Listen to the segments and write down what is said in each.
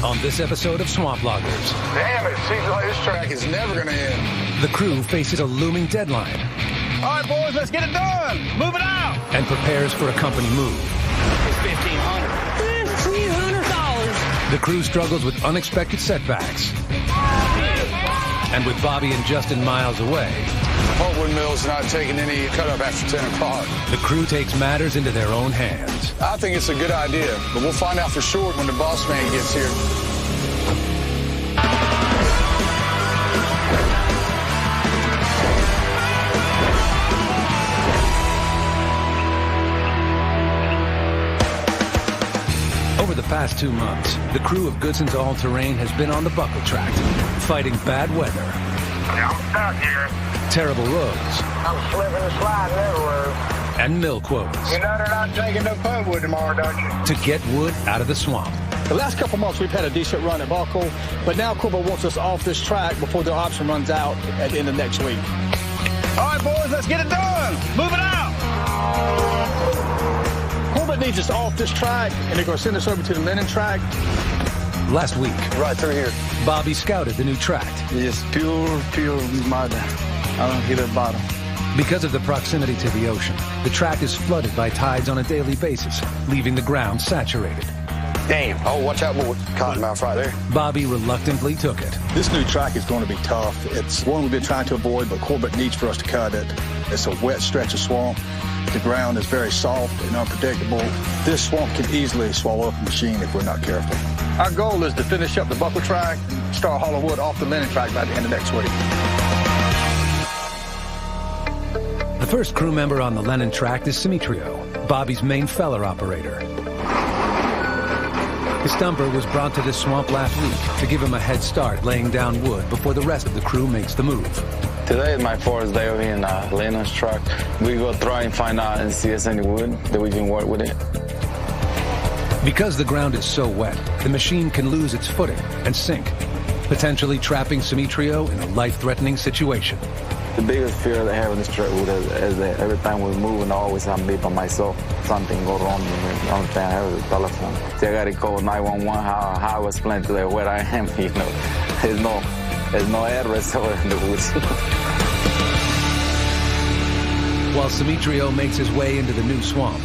on this episode of Swamp Loggers. Damn, it seems like this track is never going to end. The crew faces a looming deadline. All right, boys, let's get it done. Move it out. And prepares for a company move. It's $1,500. The crew struggles with unexpected setbacks. And with Bobby and Justin miles away, Pulpwood Mill's not taking any cut up after 10 o'clock. the crew takes matters into their own hands. I think it's a good idea, but we'll find out for sure when the boss man gets here. Over the past 2 months, the crew of Goodson's All Terrain has been on the buckle track, fighting bad weather, I'm stuck here. terrible roads, I'm slipping and sliding everywhere. and mill quotas You know they're not taking no pulpwood tomorrow, don't you? to get wood out of the swamp. The last couple months, we've had a decent run at Buckle, but now Corbett wants us off this track before their option runs out at the end of next week. All right, boys, let's get it done. Move it out. Corbett needs us off this track, and they're going to send us over to the Lennon track. Last week, Right through here. Bobby scouted the new track. It's pure mud. I don't hit the bottom. Because of the proximity to the ocean, the track is flooded by tides on a daily basis, leaving the ground saturated. Damn. Oh, watch out, boy. Cottonmouth right there. Bobby reluctantly took it. This new track is going to be tough. It's one we've been trying to avoid, but Corbett needs for us to cut it. It's a wet stretch of swamp. The ground is very soft and unpredictable. This swamp can easily swallow up a machine if we're not careful. Our goal is to finish up the Buckle track and start hauling wood off the Lennon track by the end of next week. The first crew member on the Lennon track is Simitrio, Bobby's main feller operator. His stumper was brought to this swamp last week to give him a head start laying down wood before the rest of the crew makes the move. Today is my fourth day in Lennon's truck. We go try and find out and see if there's any wood that we can work with it. Because the ground is so wet, the machine can lose its footing and sink, potentially trapping Simitrio in a life-threatening situation. The biggest fear that I have in this truck is that every time we move, and I always have to be by myself. Something go wrong. The only thing I have is a telephone. So I got to call 911. How I explain to them where I am, you know. There's no address over in the woods. While Simitrio makes his way into the new swamp,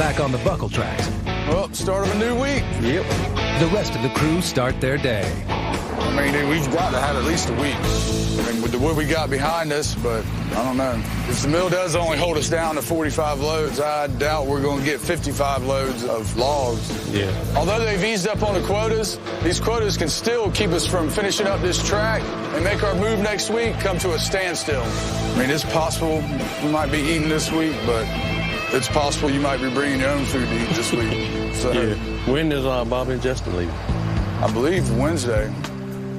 back on the Buckle tracks, Well, start of a new week. Yep. the rest of the crew start their day. I mean, dude, we've got to have at least a week. I mean, with the wood we got behind us, but I don't know. If the mill does only hold us down to 45 loads, I doubt we're going to get 55 loads of logs. Yeah. Although they've eased up on the quotas, these quotas can still keep us from finishing up this track and make our move next week come to a standstill. I mean, it's possible we might be eating this week, but it's possible you might be bringing your own food to eat this week. So, Yeah. When is Bobby and Justin leaving? I believe Wednesday.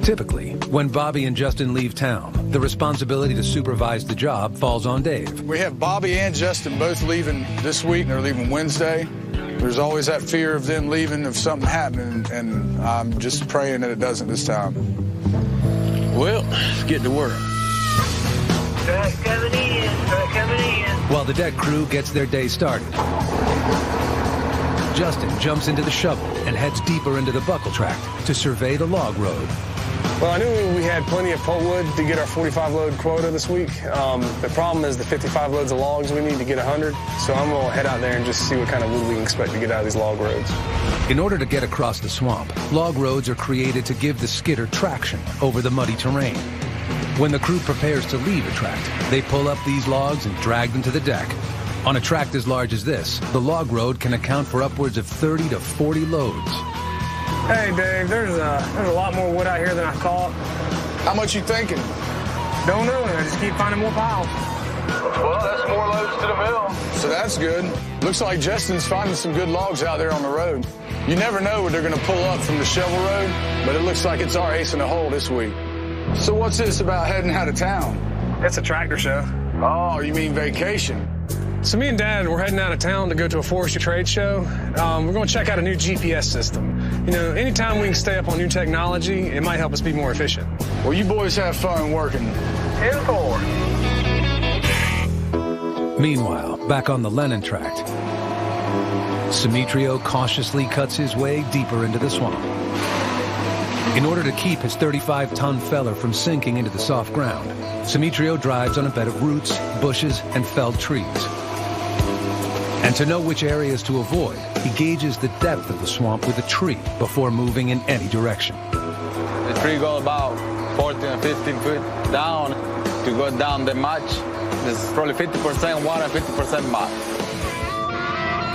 Typically, when Bobby and Justin leave town, the responsibility to supervise the job falls on Dave. We have Bobby and Justin both leaving this week, and they're leaving Wednesday. There's always that fear of them leaving if something happening, and I'm just praying that it doesn't this time. Well, let's get to work. Truck coming in, truck coming in. While the deck crew gets their day started, Justin jumps into the shovel and heads deeper into the Buckle track to survey the log road. Well, I knew we had plenty of pulpwood to get our 45-load quota this week. The problem is the 55 loads of logs we need to get 100, so I'm going to head out there and just see what kind of wood we can expect to get out of these log roads. In order to get across the swamp, log roads are created to give the skidder traction over the muddy terrain. When the crew prepares to leave a tract, they pull up these logs and drag them to the deck. On a tract as large as this, the log road can account for upwards of 30 to 40 loads. Hey, Dave, there's a lot more wood out here than I thought. How much you thinking? Don't know, I just keep finding more piles. Well, that's more loads to the mill. So that's good. Looks like Justin's finding some good logs out there on the road. You never know where they're going to pull up from the shovel road, but it looks like it's our ace in the hole this week. So what's this about heading out of town? It's a tractor show. Oh, you mean vacation? So me and Dad, we're heading out of town to go to a forestry trade show. We're going to check out a new GPS system. You know, anytime we can stay up on new technology, it might help us be more efficient. Well, you boys have fun working. In forward. Meanwhile, back on the Lennon tract, Simitrio cautiously cuts his way deeper into the swamp. In order to keep his 35-ton feller from sinking into the soft ground, Simitrio drives on a bed of roots, bushes, and felled trees. And to know which areas to avoid, he gauges the depth of the swamp with a tree before moving in any direction. The tree goes about 14 or 15 feet down. To go down that much, there's probably 50% water, 50% mud.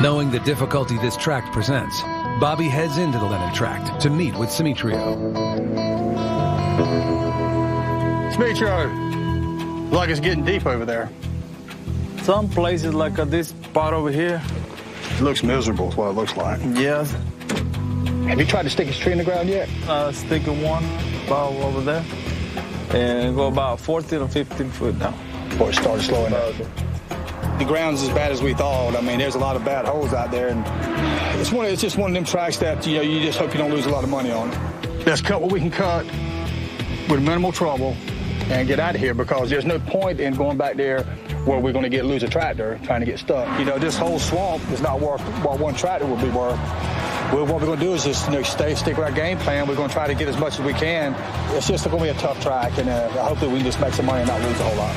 Knowing the difficulty this tract presents, Bobby heads into the Lennon tract to meet with Simitrio. Simitrio, like it's getting deep over there. Some places like this part over here. It looks miserable is what it looks like. Yes. Have you tried to stick his tree in the ground yet? Sticking one about over there. And go about 14 or 15 foot down. Before it started slowing down. The ground's as bad as we thought. I mean, there's a lot of bad holes out there, and it's just one of them tracks that you just hope you don't lose a lot of money on. Let's cut what we can cut with minimal trouble and get out of here, because there's no point in going back there where we're going to lose a tractor trying to get stuck. This whole swamp is not worth what one tractor would be worth. Well, what we're going to do is just stick with our game plan. We're going to try to get as much as we can. It's just going to be a tough track, and hopefully we can just make some money and not lose a whole lot.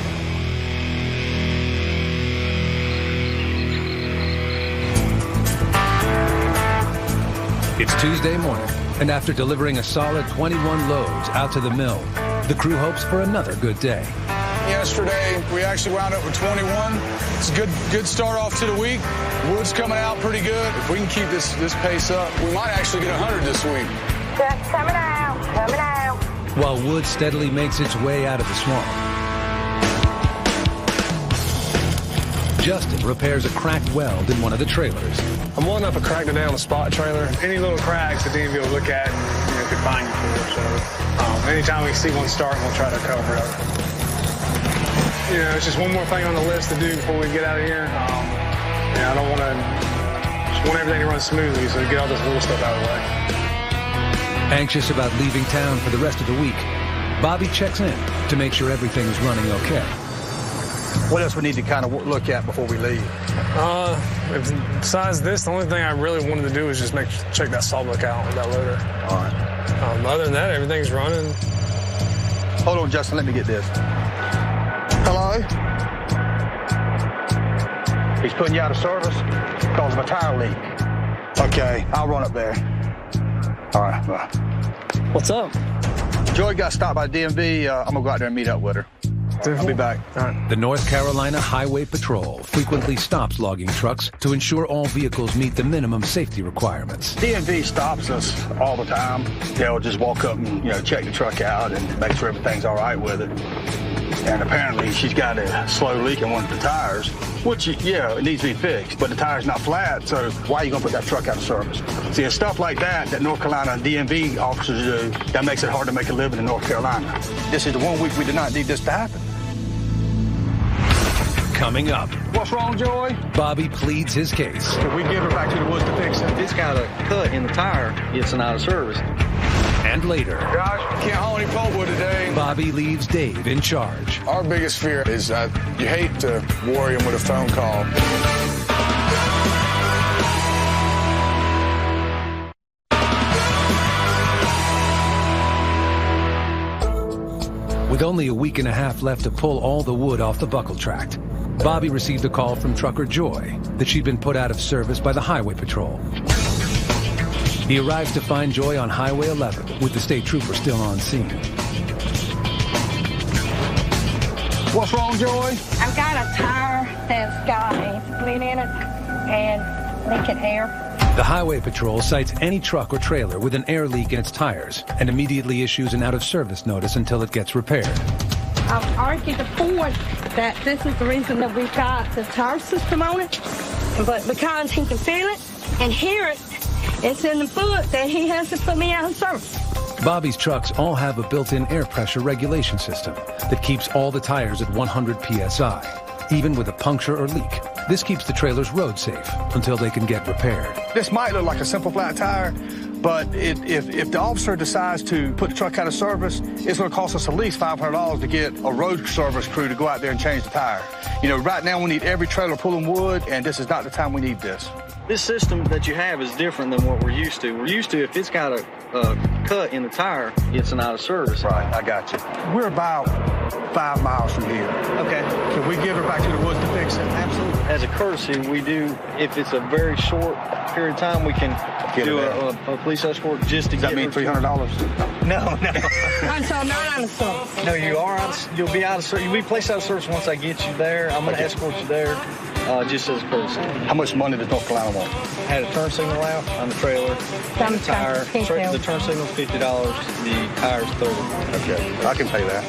It's Tuesday morning, and after delivering a solid 21 loads out to the mill, the crew hopes for another good day. Yesterday, we actually wound up with 21. It's a good start off to the week. Wood's coming out pretty good. If we can keep this pace up, we might actually get 100 this week. Just coming out. While wood steadily makes its way out of the swamp, Justin repairs a cracked weld in one of the trailers. I'm well enough to crack it down a spot trailer. Any little cracks the DMV will look at and could find you for. So anytime we see one start, we'll try to cover it up. It's just one more thing on the list to do before we get out of here. I don't want everything to run smoothly, so get all this little stuff out of the way. Anxious about leaving town for the rest of the week, Bobby checks in to make sure everything is running okay. What else we need to kind of look at before we leave? Besides this, the only thing I really wanted to do is just check that sawbuck out with that loader. All right. Other than that, everything's running. Hold on, Justin. Let me get this. Hello? He's putting you out of service because of a tire leak. Okay, I'll run up there. All right, bye. What's up? Joy got stopped by DMV. I'm going to go out there and meet up with her. I'll be back. All right. The North Carolina Highway Patrol frequently stops logging trucks to ensure all vehicles meet the minimum safety requirements. DMV stops us all the time. They'll just walk up and, check the truck out and make sure everything's all right with it. And apparently she's got a slow leak in one of the tires, which, it needs to be fixed, but the tire's not flat, so why are you going to put that truck out of service? See, it's stuff like that North Carolina DMV officers do that makes it hard to make a living in North Carolina. This is the one week we did not need this to happen. Coming up, What's wrong, Joy? Bobby pleads his case. If we give her back to the woods to fix it, It's got a cut in the tire. It's an out of service. And later, Guys, can't haul any pulpwood today. Bobby leaves Dave in charge. Our biggest fear is you hate to worry him with a phone call. With only a week and a half left to pull all the wood off the buckle tract, Bobby received a call from trucker Joy that she'd been put out of service by the Highway Patrol. He arrives to find Joy on Highway 11 with the state trooper still on scene. What's wrong, Joy? I've got a tire that's got a split in it and leaking air. The Highway Patrol cites any truck or trailer with an air leak in its tires and immediately issues an out-of-service notice until it gets repaired. I've argued the point that this is the reason that we've got the tire system on it, but because he can feel it and hear it, it's in the book that he has to put me out of service. Bobby's trucks all have a built-in air pressure regulation system that keeps all the tires at 100 psi, even with a puncture or leak. This keeps the trailers road safe until they can get repaired. This might look like a simple flat tire, but if the officer decides to put the truck out of service, it's going to cost us at least $500 to get a road service crew to go out there and change the tire. Right now we need every trailer pulling wood, and this is not the time we need this. This system that you have is different than what we're used to. We're used to, if it's got a cut in the tire, it's an out of service. Right, I got you. We're about 5 miles from here. Okay. Can we give her back to the woods to fix it? Absolutely. As a courtesy, we do, if it's a very short period of time, we can do a police escort just to Does that mean $300? No. Until 9 or so. No, you'll be out of service. You'll be placed out of service once I get you there. I'm going to escort you there just as a courtesy. How much money does North Carolina want? Had a turn signal out on the trailer. The tire. The turn signal is $50. The tire's $30. Okay, I can pay that.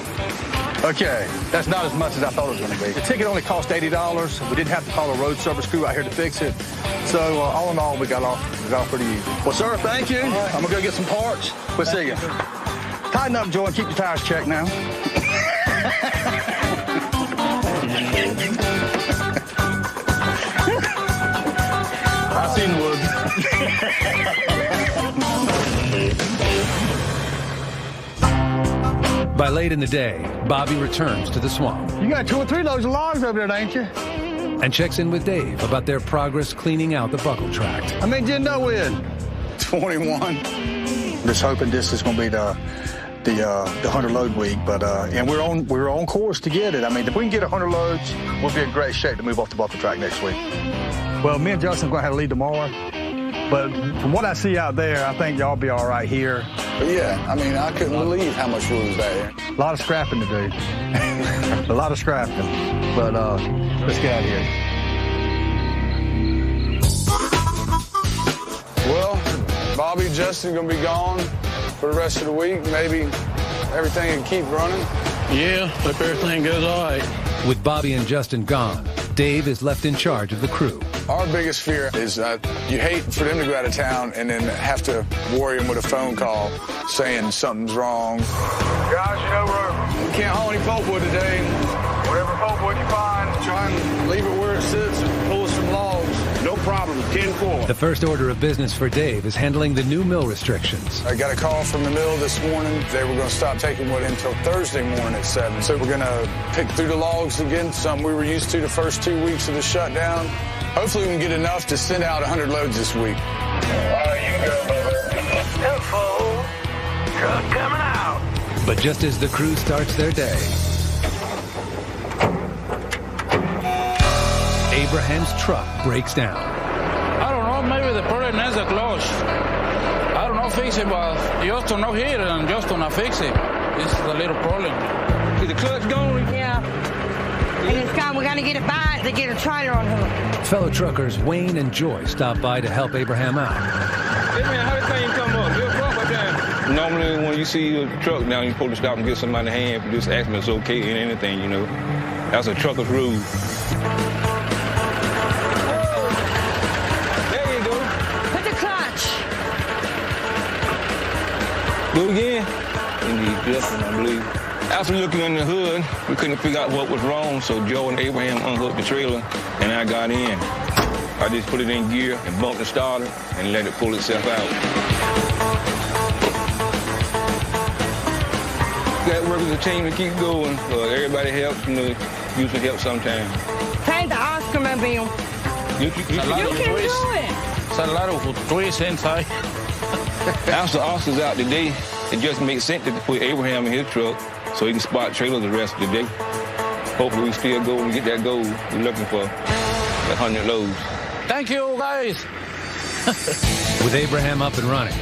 Okay, that's not as much as I thought it was going to be. The ticket only cost $80. We didn't have to call a road service crew out here to fix it. So all in all, we got off pretty easy. Well, sir, thank you. Right. I'm going to go get some parts. We'll see you. Tighten up, Joe, and keep your tires checked now. I've seen wood. By late in the day, Bobby returns to the swamp. You got 2 or 3 loads of logs over there, ain't you? And checks in with Dave about their progress cleaning out the buckle tract. I mean, didn't know when. 21. Just hoping this is going to be the 100 load week, but and we're on course to get it. I mean, if we can get 100 loads, we'll be in great shape to move off the buckle track next week. Well, me and Justin are going to have to lead tomorrow, but from what I see out there, I think y'all be all right here. But yeah, I mean, I couldn't believe how much wood was back here. A lot of scrapping to do. A lot of scrapping, but let's get out of here. Well, Bobby and Justin going to be gone for the rest of the week. Maybe everything can keep running. Yeah, if everything goes all right. With Bobby and Justin gone, Dave is left in charge of the crew. Our biggest fear is you hate for them to go out of town and then have to worry them with a phone call saying something's wrong. Guys, you know, We can't haul any pulpwood today. whatever pulpwood you find, Try and leave it where it sits and pull us some logs. No problem, 10-4. The first order of business for Dave is handling the new mill restrictions. I got a call from the mill this morning. They were going to stop taking wood until Thursday morning at 7. So we're going to pick through the logs again, something we were used to the first 2 weeks of the shutdown. Hopefully we can get enough to send out 100 loads this week. all right, you can go, Bubba. Helpful. Truck coming out. But just as the crew starts their day, Abraham's truck breaks down. I don't know, maybe the problem is the clutch. I don't know fix it, but Justin not here and Justin not fix it. This is a little problem. Is the clutch going? Yeah. And it's gone. We're going to get it by to get a trailer on hook. Fellow truckers Wayne and Joy stop by to help Abraham out. Hey man, how did things come up? Good proper time. Normally, when you see a truck down, you're supposed to stop and give somebody a hand, just ask them if it's okay and anything, you know. That's a trucker's rule. There you go. Put the clutch. Do it again. Indeed, Justin, I believe. After looking in the hood, we couldn't figure out what was wrong, so Joe and Abraham unhooked the trailer, and I got in. I just put it in gear and bumped the starter and let it pull itself out. Got to work as a team to keep going. Everybody helps, you know, usually helps sometimes. Paint the Oscar-mobile. You You can do it. It's a lot of twists inside. After the Oscar's out today, it just makes sense to put Abraham in his truck so he can spot trailers the rest of the day. Hopefully we still go and get that goal we're looking for, 100 loads. Thank you, guys. With Abraham up and running,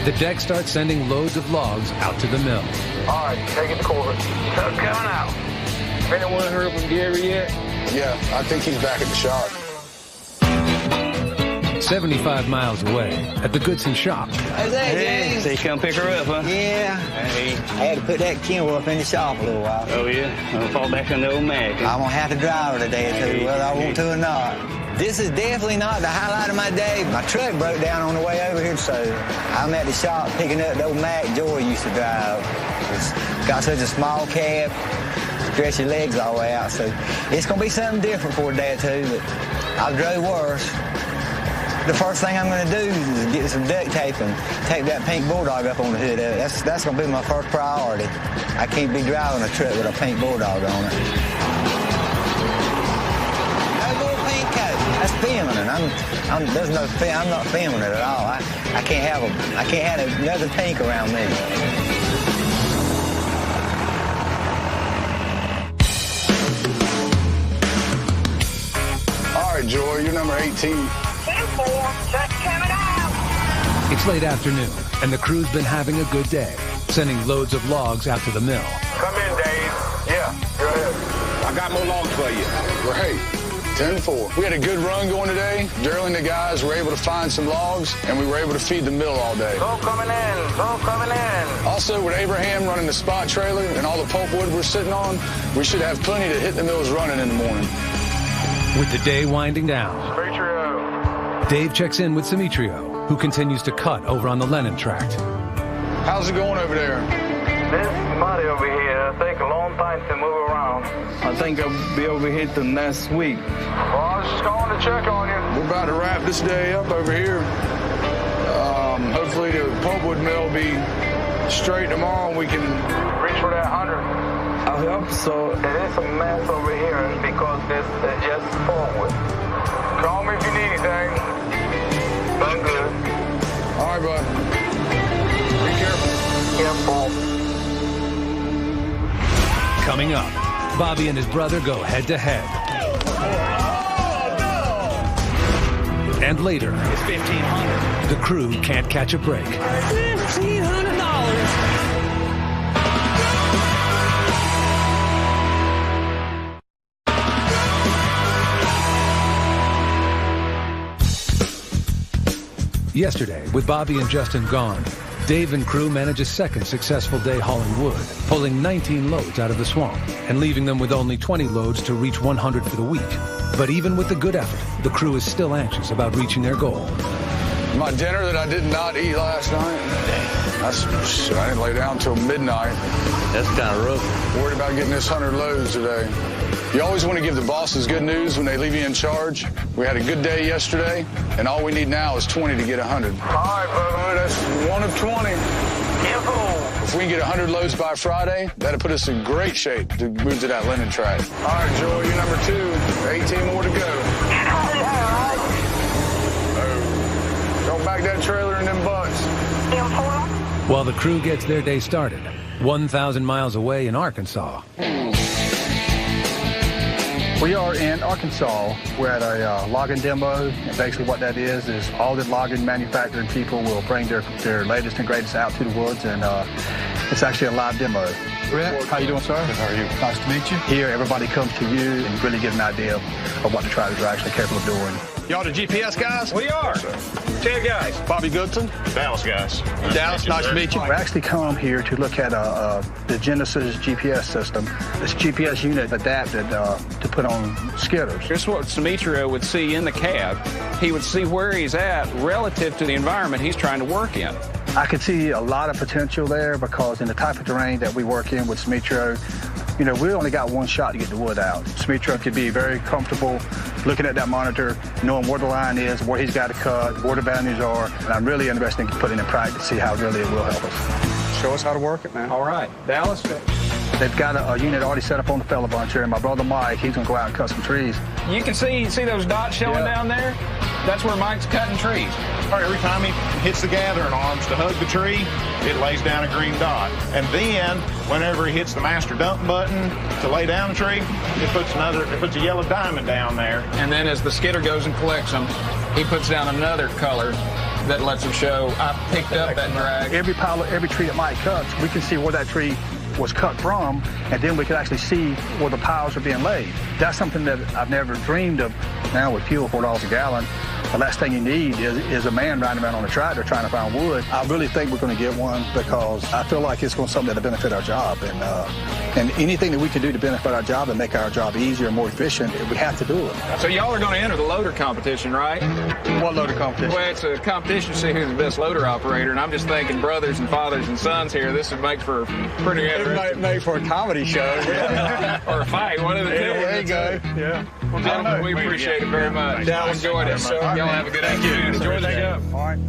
the deck starts sending loads of logs out to the mill. All right, take it to Corbett. Truck coming out. Anyone heard from Gary yet? Yeah, I think he's back at the shop. 75 miles away at the Goodson shop. How's that, James? So you come pick her up, huh? Yeah. Hey. I had to put that Kenworth up in the shop a little while. Oh, yeah? I'll fall back on the old Mac. I'm going to have to drive her today or two, whether I want to or not. This is definitely not the highlight of my day. My truck broke down on the way over here, so I'm at the shop picking up the old Mac Joy used to drive. It's got such a small cab, stretch your legs all the way out, so it's going to be something different for a day or two, but I've drove worse. The first thing I'm going to do is get some duct tape and tape that pink bulldog up on the hood of it. That's going to be my first priority. I can't be driving a truck with a pink bulldog on it. No more pink coat. That's feminine. I'm there's no, I'm not filming it at all. I can't have another tank around me. All right, Joy, you're number 18. 10-4, just coming out. It's late afternoon, and the crew's been having a good day, sending loads of logs out to the mill. Come in, Dave. Yeah, go ahead. I got more logs for you. Great. 10-4. We had a good run going today. Daryl and the guys were able to find some logs, and we were able to feed the mill all day. Go coming in. Also, with Abraham running the spot trailer and all the pulpwood we're sitting on, we should have plenty to hit the mills running in the morning. With the day winding down, Demetrio. Dave checks in with Demetrio, who continues to cut over on the Lennon tract. How's it going over there? This muddy over here take a long time to move around. I think I'll be over here till next week. Well, I was just calling to check on you. We're about to wrap this day up over here. Hopefully the pulpwood mill will be straight tomorrow and we can reach for that 100. I hope so. It is a mess over here because this is just forward. Call me if you need anything. I'm good. All right, bud. Be careful. Careful. Coming up, Bobby and his brother go head-to-head. And later, It's $1,500. the crew can't catch a break. $1,500. Yesterday, with Bobby and Justin gone, Dave and crew managed a second successful day hauling wood, pulling 19 loads out of the swamp and leaving them with only 20 loads to reach 100 for the week. But even with the good effort, the crew is still anxious about reaching their goal. My dinner that I did not eat last night, I didn't lay down until midnight. That's kind of rough. Worried about getting this 100 loads today. You always want to give the bosses good news when they leave you in charge. We had a good day yesterday, and all we need now is 20 to get 100. All right, Bubba, That's one of 20. careful. If we can get 100 loads by Friday, that'll put us in great shape to move to that Lennon track. All right, Joel, you're number 2. 18 more to go. Don't back that trailer in them butts. 10-4. While the crew gets their day started, 1,000 miles away in Arkansas, We are in Arkansas. We're at a logging demo, and basically what that is all the logging manufacturing people will bring their latest and greatest out to the woods, and it's actually a live demo. Rick, how you doing, sir? Good, how are you? Nice to meet you. Here, everybody comes to you and really get an idea of what the tractors are actually capable of doing. Y'all the GPS guys? We are. Tell guys. Bobby Goodson? Dallas guys. Dallas, nice to meet you. We actually come here to look at the Genesis GPS system. This GPS unit adapted to put on skidders. Here's what Demetrio would see in the cab. He would see where he's at relative to the environment he's trying to work in. I could see a lot of potential there because in the type of terrain that we work in with Demetrio, you know, we only got one shot to get the wood out. Demetrio could be very comfortable looking at that monitor, knowing where the line is, where he's got to cut, where the boundaries are. And I'm really interested in putting it in practice to see how really it will help us. Show us how to work it, man. All right, Dallas. They've got a unit already set up on the fella bunch here, and my brother Mike, he's going to go out and cut some trees. You can see those dots showing down there? That's where Mike's cutting trees. Every time he hits the gathering arms to hug the tree, it lays down a green dot. And then, whenever he hits the master dump button to lay down the tree, it puts a yellow diamond down there. And then as the skidder goes and collects them, he puts down another color that lets him show, I picked up that drag. Every tree that Mike cuts, we can see where that tree was cut from, and then we can actually see where the piles are being laid. That's something that I've never dreamed of. Now with fuel $4 a gallon, the last thing you need is a man riding around on a tractor trying to find wood. I really think we're going to get one because I feel like it's going to something that'll benefit our job, and anything that we can do to benefit our job and make our job easier and more efficient, we have to do it. So y'all are going to enter the loader competition, right? What loader competition? Well, it's a competition to see who's the best loader operator, and I'm just thinking brothers and fathers and sons here, this would make for pretty interesting. It might make for a comedy show. Or a fight, one of the two. There you go. Yeah. Well, gentlemen, we appreciate it very much. Dallas, enjoyed it. Y'all have a good afternoon. Enjoy the job. All right.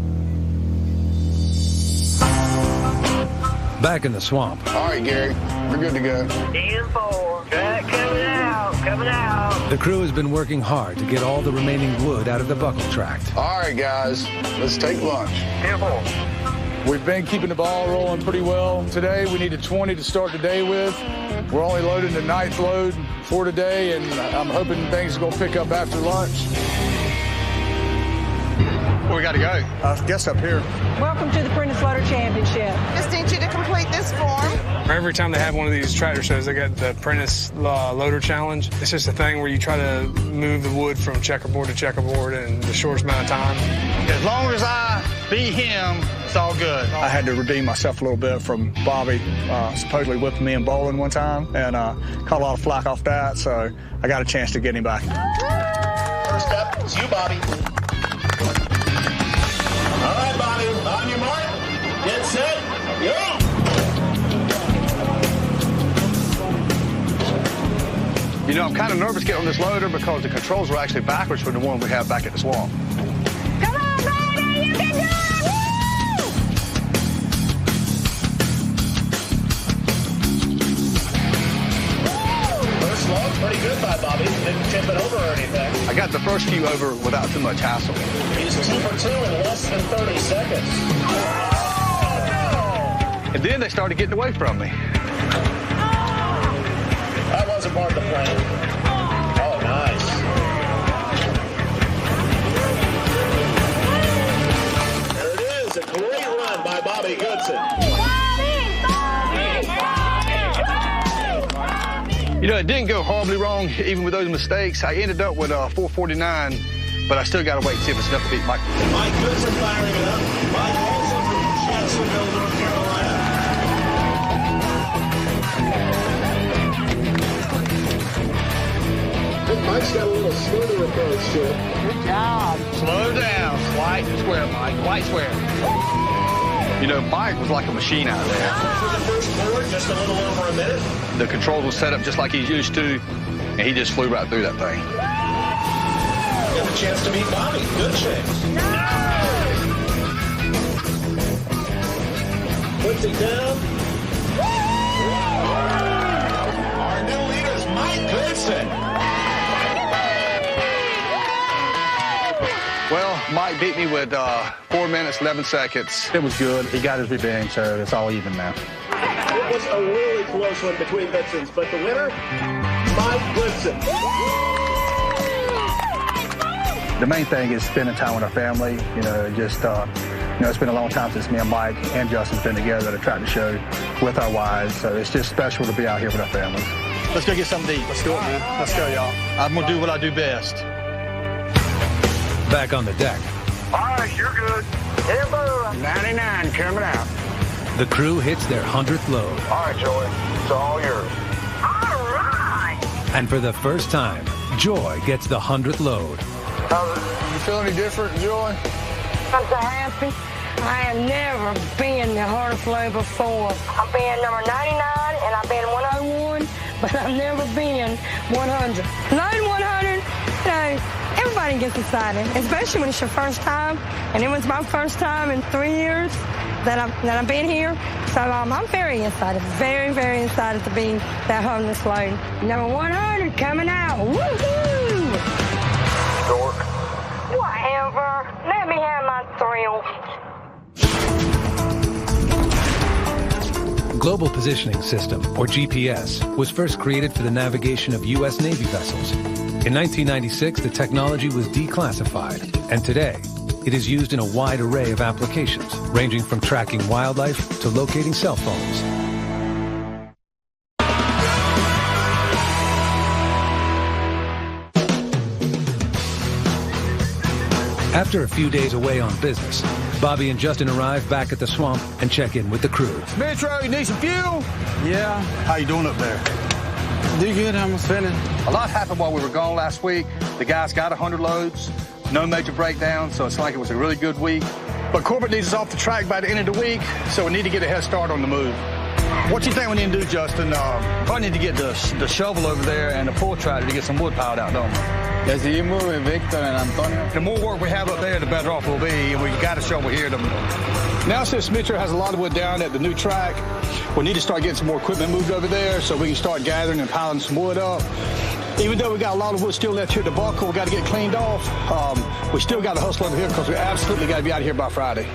back in the swamp. All right, Gary, we're good to go. 10-4. Track coming out. coming out. The crew has been working hard to get all the remaining wood out of the buckle tract. All right, guys, let's take lunch. Careful. We've been keeping the ball rolling pretty well. Today, we needed 20 to start the day with. We're only loading the 9th load for today, and I'm hoping things are going to pick up after lunch. Where we got to go? I guess up here. Welcome to the Prentice Loader Championship. Just need you to complete this form. Every time they have one of these tractor shows, they got the Prentice Loader Challenge. It's just a thing where you try to move the wood from checkerboard to checkerboard in the shortest amount of time. As long as I beat him, it's all good. I had to redeem myself a little bit from Bobby supposedly whipping me in bowling one time, and caught a lot of flack off that, so I got a chance to get him back. First up, it's you, Bobby. All right, Bobby, on your mark, get set, go! You know, I'm kind of nervous getting on this loader because the controls were actually backwards from the one we have back at the swamp. Come on, baby, you can do it! First log, pretty good by Bobby. Didn't tip it over or anything. I got the first few over without too much hassle. He's 2 for 2 in less than 30 seconds. And then they started getting away from me. That wasn't part of the plan. Oh, nice. There it is, a great run by Bobby Goodson. You know, it didn't go horribly wrong, even with those mistakes. I ended up with 449, but I still got to wait and see if it's enough to beat Mike. Mike Goodson firing it up. Mike also from Jacksonville, North Carolina. Mike's got a little smoother approach to it. Good job. Slow down. White and square, Mike. White square. You know, Mike was like a machine out there. For the first board, just a little over a minute. The controls were set up just like he's used to, and he just flew right through that thing. Got a chance to beat Bobby. Good chance. Puts it down. Our new leader is Mike Goodson. Well, Mike beat me with 4 minutes, 11 seconds. It was good. He got his revenge, so it's all even now. It was a really close one between Goodsons, but the winner, Mike Goodson. The main thing is spending time with our family. You know, just, it's been a long time since me and Mike and Justin's been together at a tractor show with our wives, so it's just special to be out here with our families. Let's go get something to eat. Let's do it, man. Let's go, y'all. I'm going to do what I do best. Back on the deck, All right, you're good. Timber. 99 coming out. the crew hits their 100th load. All right, Joey. It's all yours. All right. And for the first time, Joy gets the 100th load. You feel any different, Joy? I'm so happy. I have never been the hardest load before. I've been number 99 and I've been 101, but I've never been 100. Load 100, everybody gets excited, especially when it's your first time. And it was my first time in 3 years that I've been here. So I'm very excited, very, very excited to be that 100th load. Number 100 coming out. Woohoo! Dork. Whatever. Let me have my thrill. Global Positioning System, or GPS, was first created for the navigation of U.S. Navy vessels. In 1996, the technology was declassified, and today, it is used in a wide array of applications, ranging from tracking wildlife to locating cell phones. After a few days away on business, Bobby and Justin arrive back at the swamp and check in with the crew. Metro, you need some fuel? Yeah. How you doing up there? Do good, I'm spinning. A lot happened while we were gone last week. The guys got 100 loads, no major breakdowns, so it's like it was a really good week. But Corbett needs us off the track by the end of the week, so we need to get a head start on the move. What you think we need to do, Justin? Probably need to get the shovel over there and the pull tractor to get some wood piled out, don't we? Let's keep moving, Victor and Antonio. The more work we have up there, the better off we'll be, and we got a shovel here. Now since Metro has a lot of wood down at the new track, we need to start getting some more equipment moved over there so we can start gathering and piling some wood up. Even though we got a lot of wood still left here at the buckle, we got to get cleaned off. We still got to hustle over here because we absolutely got to be out of here by Friday.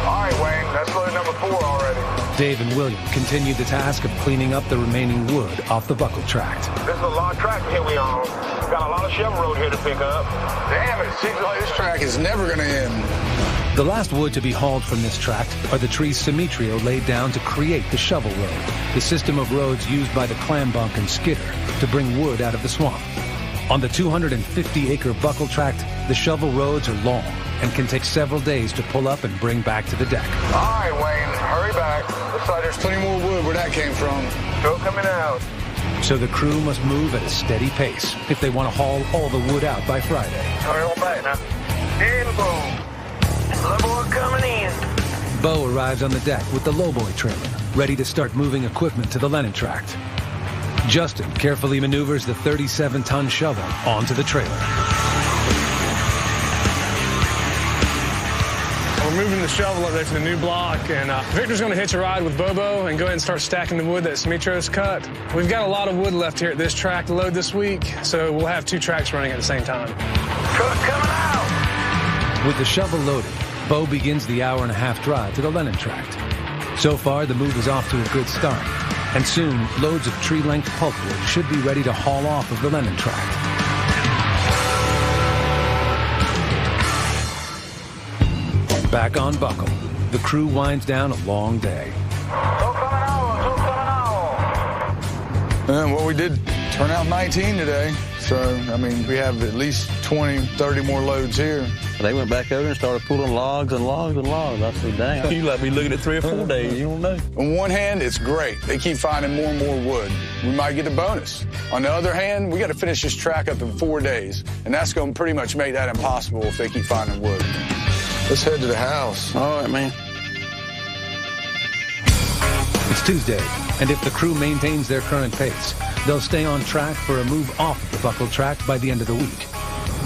All right, Wayne, that's load number 4 already. Dave and William continued the task of cleaning up the remaining wood off the buckle tract. This is a long track here we on. We've got a lot of shovel road here to pick up. Damn, it seems like this track is never going to end. The last wood to be hauled from this tract are the trees Simitrio laid down to create the shovel road, the system of roads used by the Clambunk and Skidder to bring wood out of the swamp. On the 250-acre buckle tract, the shovel roads are long and can take several days to pull up and bring back to the deck. All right, Wayne, hurry back. Looks like there's plenty more wood where that came from. Still coming out. So the crew must move at a steady pace if they want to haul all the wood out by Friday. Hurry on back now. Here we go. Lowboy coming in. Bo arrives on the deck with the lowboy trailer, ready to start moving equipment to the Lennon tract. Justin carefully maneuvers the 37-ton shovel onto the trailer. We're moving the shovel up there to the new block, and Victor's going to hitch a ride with Bobo and go ahead and start stacking the wood that Simitrio's cut. We've got a lot of wood left here at this track to load this week, so we'll have 2 tracks running at the same time. Truck coming out. With the shovel loaded, Bo begins the hour-and-a-half drive to the Lennon tract. So far, the move is off to a good start, and soon, loads of tree-length pulpwood should be ready to haul off of the Lennon tract. Back on Buckle, the crew winds down a long day. And well, we did turn out 19 today. So, I mean, we have at least 20, 30 more loads here. They went back over and started pulling logs and logs and logs. I said, dang, you let me looking at 3 or 4 days, you don't know. On one hand, it's great. They keep finding more and more wood. We might get a bonus. On the other hand, we got to finish this track up in 4 days. And that's going to pretty much make that impossible if they keep finding wood. Let's head to the house. All right, man. It's Tuesday, and if the crew maintains their current pace, they'll stay on track for a move off of the Buckle tract by the end of the week.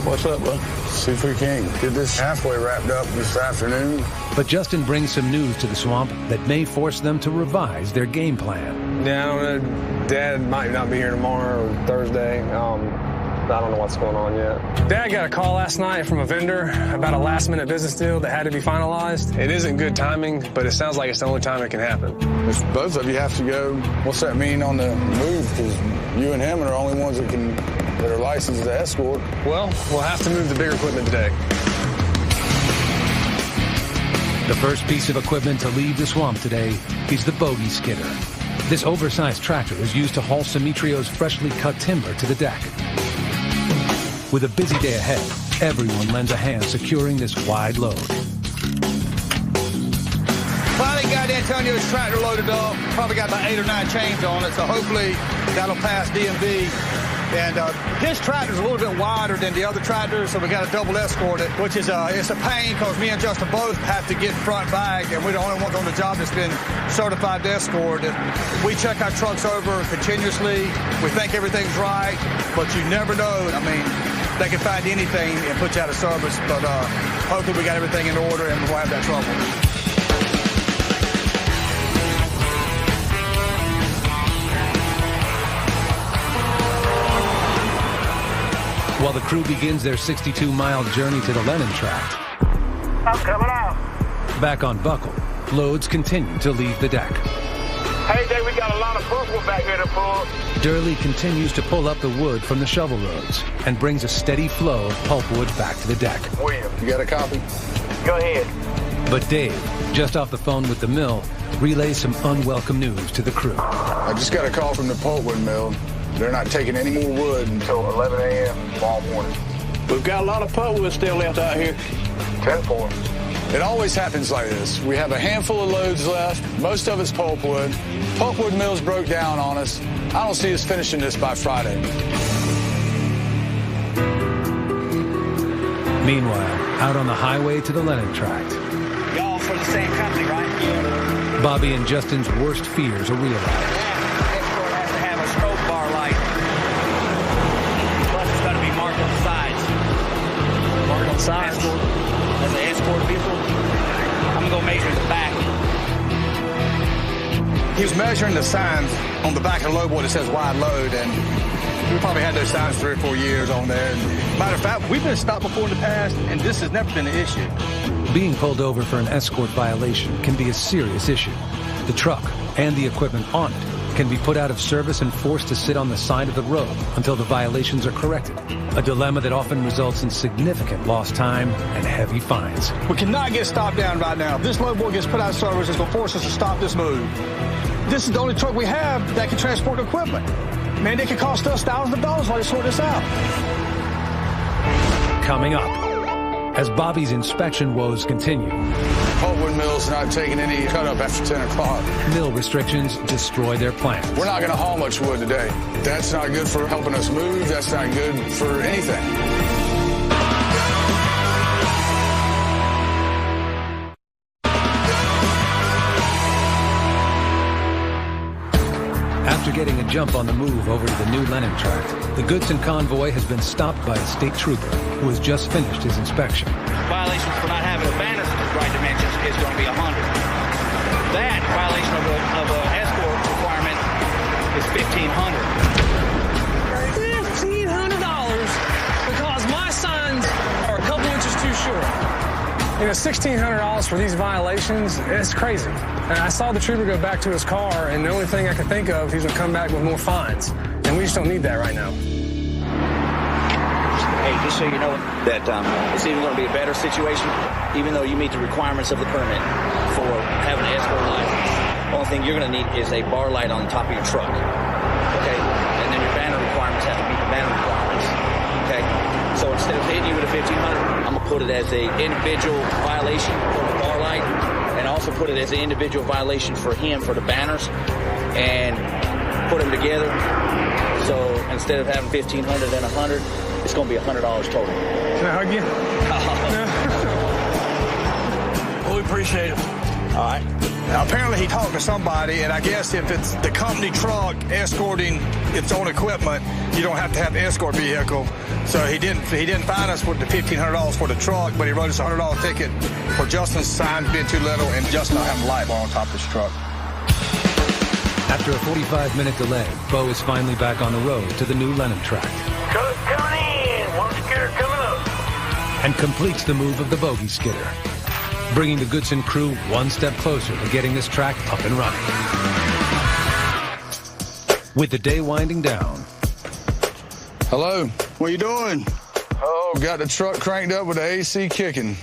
What's up, bud? See if we can get this halfway wrapped up this afternoon. But Justin brings some news to the swamp that may force them to revise their game plan. Yeah, I don't know. Dad might not be here tomorrow or Thursday. I don't know what's going on yet. Dad got a call last night from a vendor about a last-minute business deal that had to be finalized. It isn't good timing, but it sounds like it's the only time it can happen. If both of you have to go, what's that mean on the move? Because you and him are the only ones that are licensed to escort. Well, we'll have to move the bigger equipment today. The first piece of equipment to leave the swamp today is the Bogey Skidder. This oversized tractor is used to haul Simitrio's freshly cut timber to the deck. With a busy day ahead, everyone lends a hand securing this wide load. Finally got Antonio's tractor loaded up. Probably got about 8 or 9 chains on it, so hopefully that'll pass DMV. And his tractor's a little bit wider than the other tractors, so we got to double escort it, which is it's a pain because me and Justin both have to get front bag, and we're the only ones on the job that's been certified to escort. And we check our trucks over continuously. We think everything's right, but you never know. I mean, they can find anything and put you out of service, but hopefully we got everything in order and we won't have that trouble. While the crew begins their 62-mile journey to the Lennon tract. I'm coming out. Back on Buckle, loads continue to leave the deck. Hey, Dave, we got a lot of pulpwood back here to pull. Durley continues to pull up the wood from the shovel roads and brings a steady flow of pulpwood back to the deck. William, you got a copy? Go ahead. But Dave, just off the phone with the mill, relays some unwelcome news to the crew. I just got a call from the pulpwood mill. They're not taking any more wood until 11 a.m. tomorrow morning. We've got a lot of pulpwood still left out here. 10-4. It always happens like this. We have a handful of loads left. Most of it's pulpwood. Pulpwood mills broke down on us. I don't see us finishing this by Friday. Meanwhile, out on the highway to the Lennon tract. Y'all for the same company, right? Bobby and Justin's worst fears are realized. As an escort vehicle, I'm gonna go measure the back. He was measuring the signs on the back of the load board that says wide load, and we probably had those signs 3 or 4 years on there. And matter of fact, we've been stopped before in the past, and this has never been an issue. Being pulled over for an escort violation can be a serious issue. The truck and the equipment on it can be put out of service and forced to sit on the side of the road until the violations are corrected. A dilemma that often results in significant lost time and heavy fines. We cannot get stopped down right now. If this load board gets put out of service, it's going to force us to stop this move. This is the only truck we have that can transport equipment. Man, they could cost us thousands of dollars while they sort this out. Coming up, as Bobby's inspection woes continue. Pulpwood mill's not taking any cut up after 10 o'clock. Mill restrictions destroy their plans. We're not going to haul much wood today. That's not good for helping us move. That's not good for anything. After getting a jump on the move over to the new Lennon tract, the Goodson convoy has been stopped by a state trooper who has just finished his inspection. Violations for not having a banner to the right dimensions is going to be 100. That violation of an escort requirement is $1,500. $1,500 because my signs are a couple inches too short. You know, $1,600 for these violations, it's crazy. And I saw the trooper go back to his car, and the only thing I could think of, he's going to come back with more fines. And we just don't need that right now. Hey, just so you know that it's even going to be a better situation, even though you meet the requirements of the permit for having an escort license. The only thing you're going to need is a bar light on the top of your truck. Okay? And then your banner requirements have to meet the banner requirements. Okay? So instead of hitting you with a $1,500, I'm going to put it as an individual violation for the bar light, and also put it as an individual violation for him for the banners, and put them together. So instead of having $1,500 and $100, it's going to be $100 total. Can I hug you? Well, we appreciate it. All right. Now, apparently he talked to somebody, and I guess if it's the company truck escorting its own equipment, you don't have to have an escort vehicle. So he didn't fine us with the $1,500 for the truck, but he wrote us a $100 ticket for Justin's signs being too little and Justin not having a light bar on top of his truck. After a 45-minute delay, Bo is finally back on the road to the new Lennon tract. Truck coming in. One skidder coming up. And completes the move of the bogey skidder, bringing the Goodson crew one step closer to getting this track up and running. With the day winding down. Hello. What are you doing? Oh, got the truck cranked up with the AC kicking.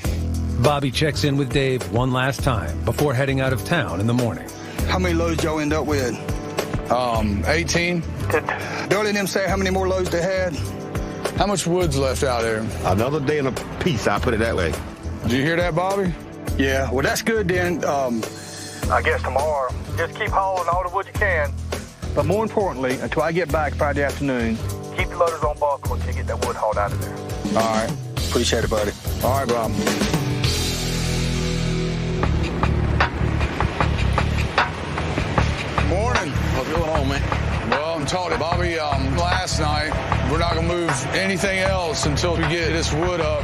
Bobby checks in with Dave one last time before heading out of town in the morning. How many loads y'all end up with? 18. Billy and them say how many more loads they had? How much wood's left out there? Another day and a piece, I'll put it that way. Did you hear that, Bobby? Yeah, well, that's good then. I guess tomorrow, just keep hauling all the wood you can. But more importantly, until I get back Friday afternoon, keep the loaders on buckle until you get that wood hauled out of there. All right. Appreciate it, buddy. All right, Bob. Morning. What's going on, man? Well, I'm talking to Bobby last night. We're not going to move anything else until we get this wood up.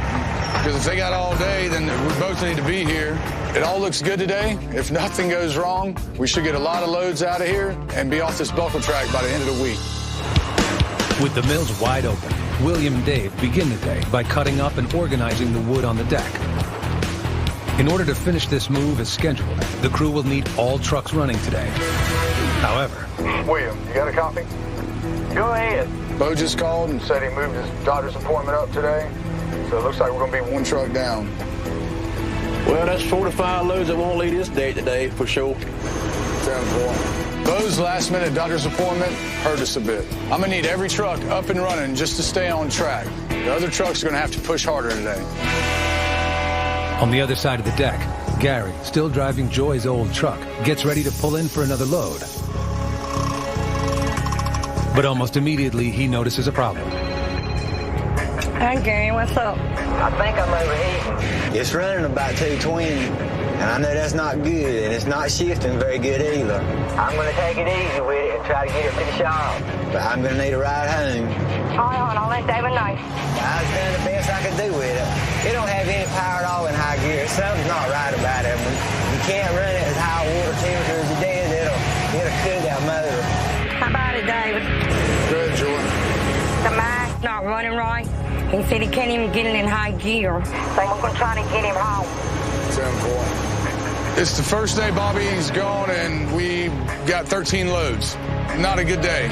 Because if they got all day, then we both need to be here. It all looks good today. If nothing goes wrong, we should get a lot of loads out of here and be off this buckle track by the end of the week. With the mills wide open, William and Dave begin the day by cutting up and organizing the wood on the deck. In order to finish this move as scheduled, the crew will need all trucks running today. However, William, you got a copy? Go ahead. Bo just called and Said he moved his doctor's appointment up today, so it looks like we're going to be one truck down. Well, that's 45 loads that won't leave this date today, for sure. Bo's last-minute doctor's appointment hurt us a bit. I'm going to need every truck up and running just to stay on track. The other trucks are going to have to push harder today. On the other side of the deck, Gary, still driving Joy's old truck, gets ready to pull in for another load. But almost immediately, he notices a problem. Hi, Gary, what's up? I think I'm overheating. It's running about 220, and I know that's not good, and it's not shifting very good either. I'm going to take it easy with it and try to get it to the shop. But I'm going to need a ride home. All right, I'll let David know. I was doing the best I could do with it. It don't have any power at all in high gear. Something's not right about it. You can't run it as high water temperature as it did. It'll truck's not running right. He said he can't even get it in high gear. So we're going to try to get him home. It's the first day Bobby's gone, and we got 13 loads. Not a good day.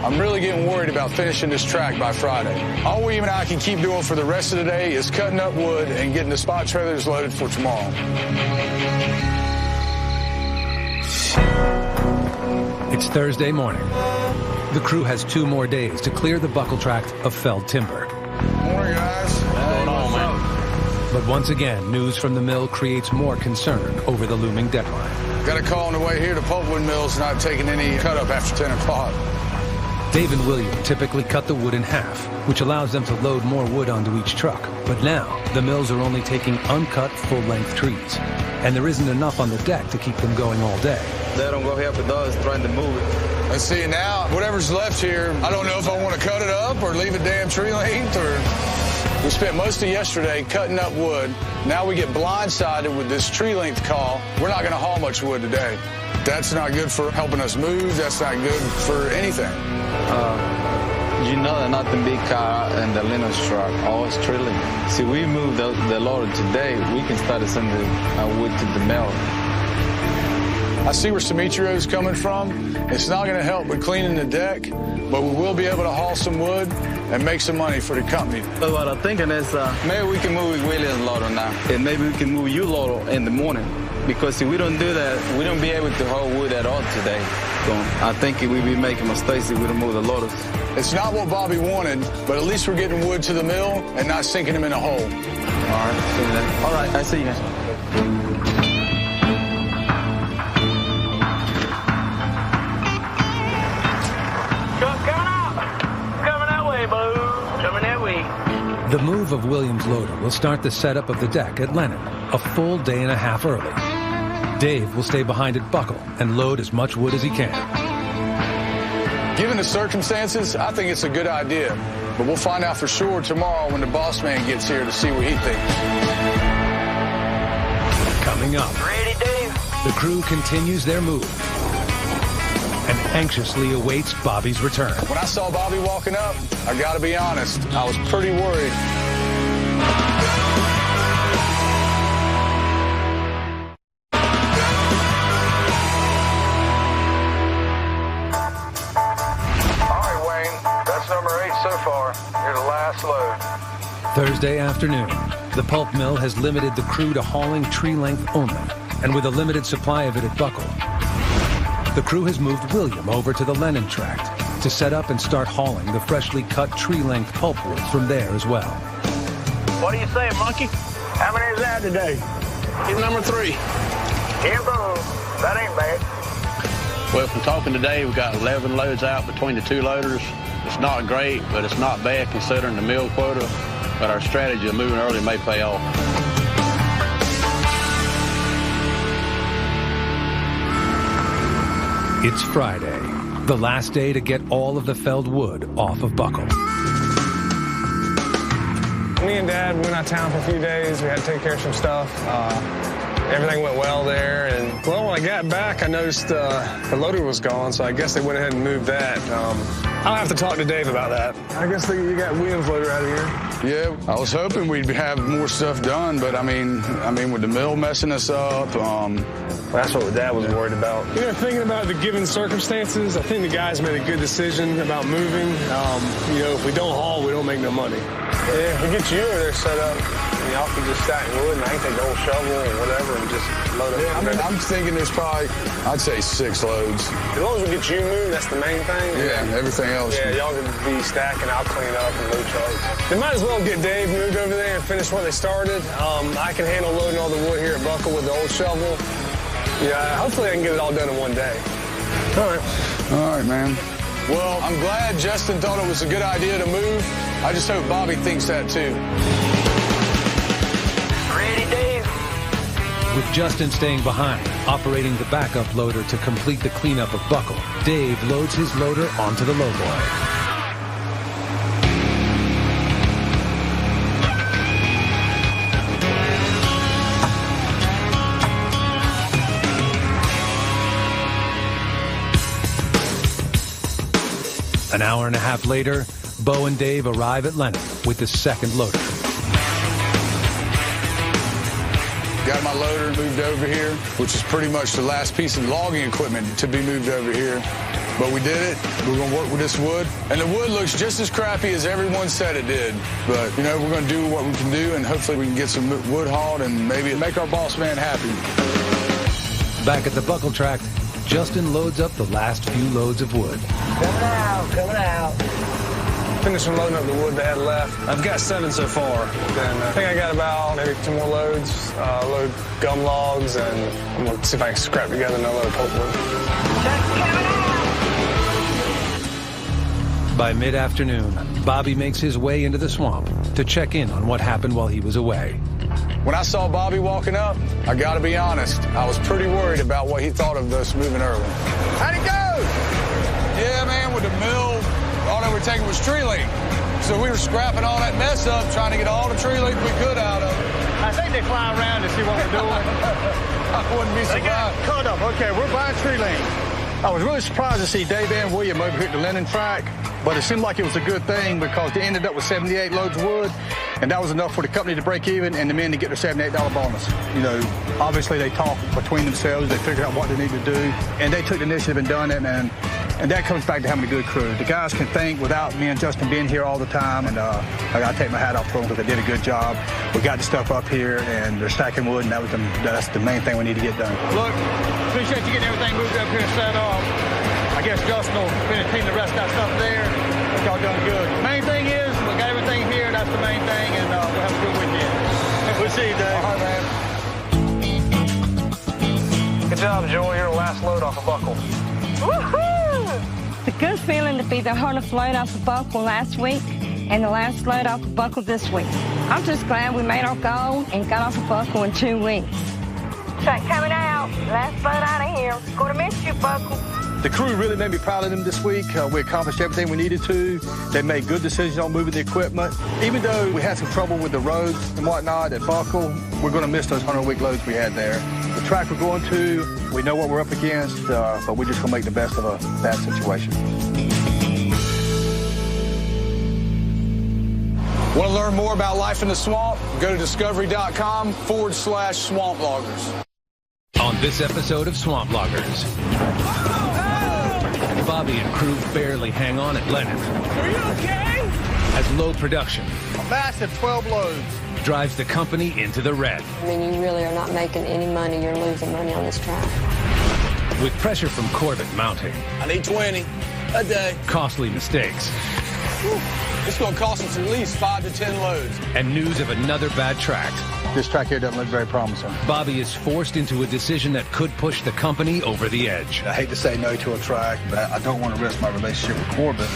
I'm really getting worried about finishing this track by Friday. All William and I can keep doing for the rest of the day is cutting up wood and getting the spot trailers loaded for tomorrow. It's Thursday morning. The crew has 2 more days to clear the buckle tract of felled timber. Morning, guys. What's going on, man? But once again, news from the mill creates more concern over the looming deadline. Got a call on the way here to Pulpwood Mill's not taking any cut up after 10 o'clock. Dave and William typically cut the wood in half, which allows them to load more wood onto each truck. But now, the mills are only taking uncut, full-length trees. And there isn't enough on the deck to keep them going all day. They don't go help with us trying to move it. Let's see, now, whatever's left here, I don't know if I want to cut it up or leave it damn tree length, or... We spent most of yesterday cutting up wood. Now we get blindsided with this tree length call. We're not going to haul much wood today. That's not good for helping us move. That's not good for anything. You know that not the big car and the Linus truck, always trailing. See, we moved the loader today. We can start sending wood to the mill. I see where Semichio's coming from. It's not going to help with cleaning the deck, but we will be able to haul some wood and make some money for the company. So what I'm thinking is maybe we can move William's loader now, and maybe we can move your loader in the morning. Because if we don't do that, we don't be able to haul wood at all today. So I think we'd be making mistakes if we don't move the loaders. It's not what Bobby wanted, but at least we're getting wood to the mill and not sinking him in a hole. All right, see you then. All right, I see you guys. The move of Williams' loader will start the setup of the deck at Lennon, a full day and a half early. Dave will stay behind at Buckle and load as much wood as he can. Given the circumstances, I think it's a good idea, but we'll find out for sure tomorrow when the boss man gets here to see what he thinks. Coming up, Ready, Dave? the crew continues their move and anxiously awaits Bobby's return. When I saw Bobby walking up, I gotta be honest, I was pretty worried. All right, Wayne. That's number 8 so far. You're the last load. Thursday afternoon, the pulp mill has limited the crew to hauling tree length only, and with a limited supply of it at Buckle, the crew has moved William over to the Lennon tract to set up and start hauling the freshly cut tree-length pulpwood from there as well. What do you say, Monkey? How many is that today? He's number 3. Kimbo. That ain't bad. Well, from talking today, we've got 11 loads out between the 2 loaders. It's not great, but it's not bad considering the mill quota. But our strategy of moving early may pay off. It's Friday, the last day to get all of the felled wood off of Buckle. Me and Dad went out of town for a few days. We had to take care of some stuff. Everything went well there. And, well, when I got back, I noticed the loader was gone, so I guess they went ahead and moved that. I'll have to talk to Dave about that. I guess you got Williams' loader out of here. Yeah, I was hoping we'd have more stuff done, but I mean, with the mill messing us up, that's what Dad was worried about. You know, thinking about the given circumstances, I think the guys made a good decision about moving. You know, if we don't haul, we don't make no money. Yeah, if we get you over there set up, y'all can just stack wood, and I can take the old shovel or whatever and just load up. Yeah, I mean, I'm thinking there's probably, I'd say 6 loads. As long as we get you moved, that's the main thing. Yeah, everything else. Yeah, y'all can be stacking, I'll clean up and load trucks. They might as well get Dave moved over there and finish what they started. I can handle loading all the wood here at Buckle with the old shovel. Yeah, hopefully I can get it all done in one day. All right. All right, man. Well, I'm glad Justin thought it was a good idea to move. I just hope Bobby thinks that too. Ready, Dave? With Justin staying behind, operating the backup loader to complete the cleanup of Buckle, Dave loads his loader onto the lowboy. An hour and a half later, Bo and Dave arrive at Lennon with the second loader. Got my loader moved over here, which is pretty much the last piece of logging equipment to be moved over here. But we did it. We're going to work with this wood. And the wood looks just as crappy as everyone said it did. But, you know, we're going to do what we can do, and hopefully we can get some wood hauled and maybe make our boss man happy. Back at the buckle track, Justin loads up the last few loads of wood. Coming out. Finished loading up the wood they had left. I've got 7 so far. And I think I got about maybe 2 more loads. Load gum logs, and I'm going to see if I can scrap together another load of pulpwood. By mid-afternoon, Bobby makes his way into the swamp to check in on what happened while he was away. When I saw Bobby walking up, I got to be honest, I was pretty worried about what he thought of us moving early. How'd it go? Yeah, man, with the mill, all they were taking was tree length. So we were scrapping all that mess up, trying to get all the tree length we could out of it. I think they fly around to see what we're doing. I wouldn't be surprised. They got cut up. Okay, we're buying tree length. I was really surprised to see Dave and William over here at the Lennon track, but it seemed like it was a good thing because they ended up with 78 loads of wood, and that was enough for the company to break even and the men to get their $78 bonus. You know, obviously they talked between themselves, they figured out what they needed to do, and they took the initiative and done it, and that comes back to having a good crew. The guys can think without me and Justin being here all the time, and I got to take my hat off to them because they did a good job. We got the stuff up here, and they're stacking wood, and that's the main thing we need to get done. Look, appreciate you getting everything moved up here and set up. I guess Justin will finish cleaning the rest of that stuff there. Y'all done good. Main thing is we got everything here. That's the main thing, and we'll have a good weekend. We'll see you, Dave. All right, man. Good job, Joel. You're the last load off a buckle. Woohoo! It's a good feeling to be the hardest load off the buckle last week and the last load off the buckle this week. I'm just glad we made our goal and got off the buckle in 2 weeks. Track coming out. Last load out of here. Gonna miss you, buckle. The crew really made me proud of them this week. We accomplished everything we needed to. They made good decisions on moving the equipment. Even though we had some trouble with the roads and whatnot at Buckle, we're going to miss those 100-week loads we had there. The track we're going to, we know what we're up against, but we're just going to make the best of a bad situation. Want to learn more about life in the swamp? Go to discovery.com/swamp loggers. On this episode of Swamp Loggers, Bobby and crew barely hang on at Lennon. Are you okay? As low production A massive 12 loads drives the company into the red. I mean, you really are not making any money. You're losing money on this track. With pressure from Corbett mounting. I need 20 a day. Costly mistakes. It's going to cost us at least 5 to 10 loads. And news of another bad track. This track here doesn't look very promising. Bobby is forced into a decision that could push the company over the edge. I hate to say no to a track, but I don't want to risk my relationship with Corbett.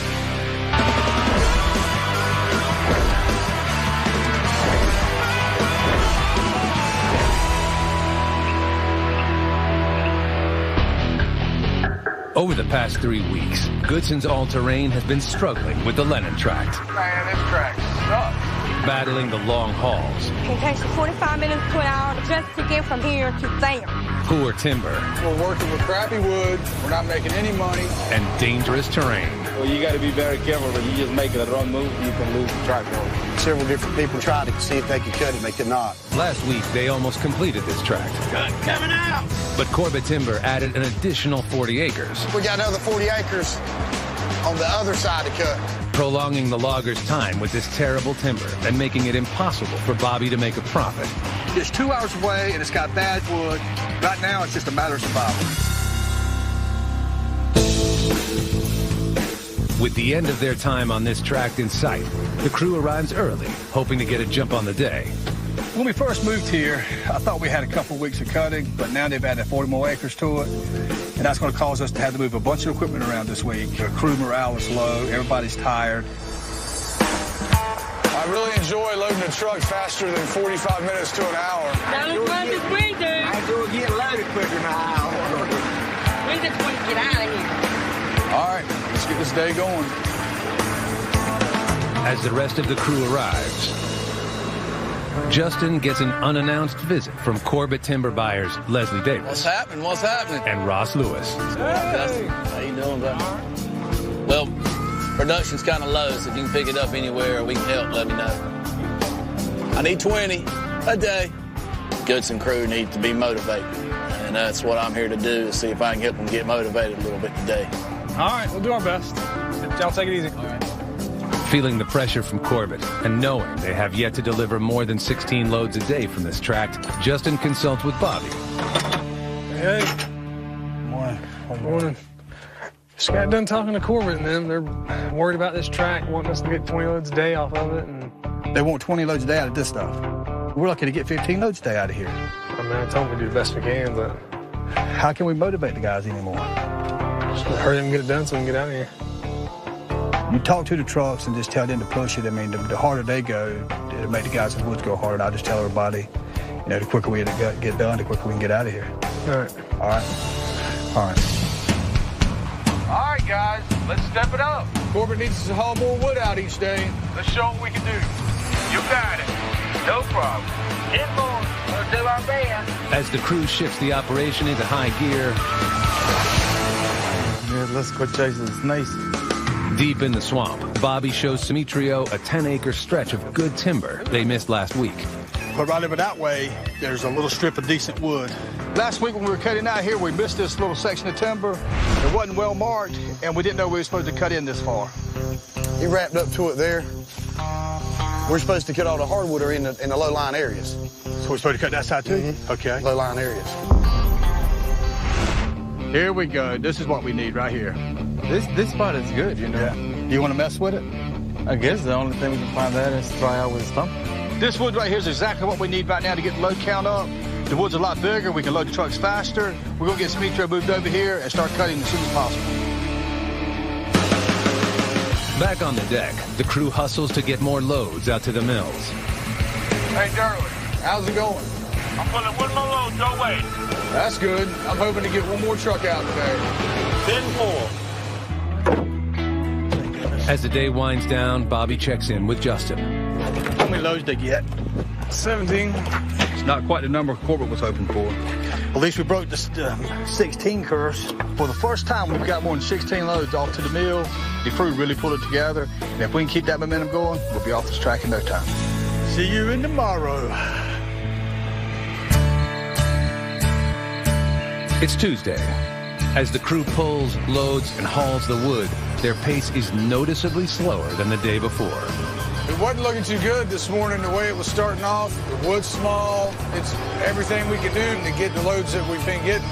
Over the past 3 weeks, Goodson's all-terrain has been struggling with the Lennon track. Man, this track sucks. Battling the long hauls. It takes you 45 minutes to an hour just to get from here to there. Poor timber. We're working with crappy wood. We're not making any money. And dangerous terrain. Well, you got to be very careful. If you just make a wrong move, you can lose the track. Several different people tried to see if they could cut it, and they could not. Last week, they almost completed this tract. Cut coming out! But Corbett Timber added an additional 40 acres. We got another 40 acres on the other side to cut. Prolonging the loggers' time with this terrible timber and making it impossible for Bobby to make a profit. It's 2 hours away, and it's got bad wood. Right now, it's just a matter of survival. With the end of their time on this tract in sight, the crew arrives early, hoping to get a jump on the day. When we first moved here, I thought we had a couple weeks of cutting, but now they've added 40 more acres to it, and that's going to cause us to have to move a bunch of equipment around this week. The crew morale is low, everybody's tired. I really enjoy loading the truck faster than 45 minutes to an hour. Not as much as we do. I enjoy getting loaded quicker than an hour. We just want to get out of here. All right, let's get this day going. As the rest of the crew arrives, Justin gets an unannounced visit from Corbett Timber buyers Leslie Davis. What's happening? What's happening? And Ross Lewis. Justin, how you doing, bro? Well, Production's kind of low, so if you can pick it up anywhere or we can help, let me know. I need 20 a day. Goodson crew need to be motivated, and that's what I'm here to do, is see if I can help them get motivated a little bit today. All right, we'll do our best. Y'all take it easy. All right. Feeling the pressure from Corbett and knowing they have yet to deliver more than 16 loads a day from this tract, Justin consults with Bobby. Hey. Morning. Just got done talking to Corbett and them. They're worried about this track, wanting us to get 20 loads a day off of it. And They want 20 loads a day out of this stuff. We're lucky to get 15 loads a day out of here. I mean, I told them we do the best we can, but How can we motivate the guys anymore? just hurry them and get it done so we can get out of here. You talk to the trucks and just tell them to push it. I mean, the harder they go, it'll make the guys in the woods go harder. I just tell everybody, you know, the quicker we get done, the quicker we can get out of here. All right. All right? All right. All right, guys, let's step it up. Corbett needs to haul more wood out each day. Let's show what we can do. You got it. No problem. Get going. We'll do our best. As the crew shifts the operation into high gear, Yeah, let's go chase the snakes. deep in the swamp, Bobby shows Simitrio a 10-acre stretch of good timber they missed last week. But right over that way, there's a little strip of decent wood. Last week when we were cutting out here, we missed this little section of timber. It wasn't well marked, and we didn't know we were supposed to cut in this far. He wrapped up to it there. We're supposed to cut all the hardwood in the low-lying areas. So we're supposed to cut that side too? Okay. Low-lying areas. Here we go. This is what we need right here. This spot is good, you know. Yeah. You want to mess with it? I guess the only thing we can find out is try out with a stump. This wood right here is exactly what we need right now to get the load count up. The wood's a lot bigger. We can load the trucks faster. We're going to get Simitrio moved over here and start cutting as soon as possible. Back on the deck, the crew hustles to get more loads out to the mills. Hey, Darley, how's it going? I'm pulling one more load your way. That's good. I'm hoping to get one more truck out today. 10-4. As the day winds down, Bobby checks in with Justin. How many loads did they get? 17. It's not quite the number Corbett was hoping for. At least we broke the 16 curse. For the first time, we've got more than 16 loads off to the mill. The crew really pulled it together. And if we can keep that momentum going, we'll be off this track in no time. See you in tomorrow. It's Tuesday. As the crew pulls, loads, and hauls the wood, their pace is noticeably slower than the day before. It wasn't looking too good this morning the way it was starting off. The wood's small. It's everything we can do to get the loads that we've been getting.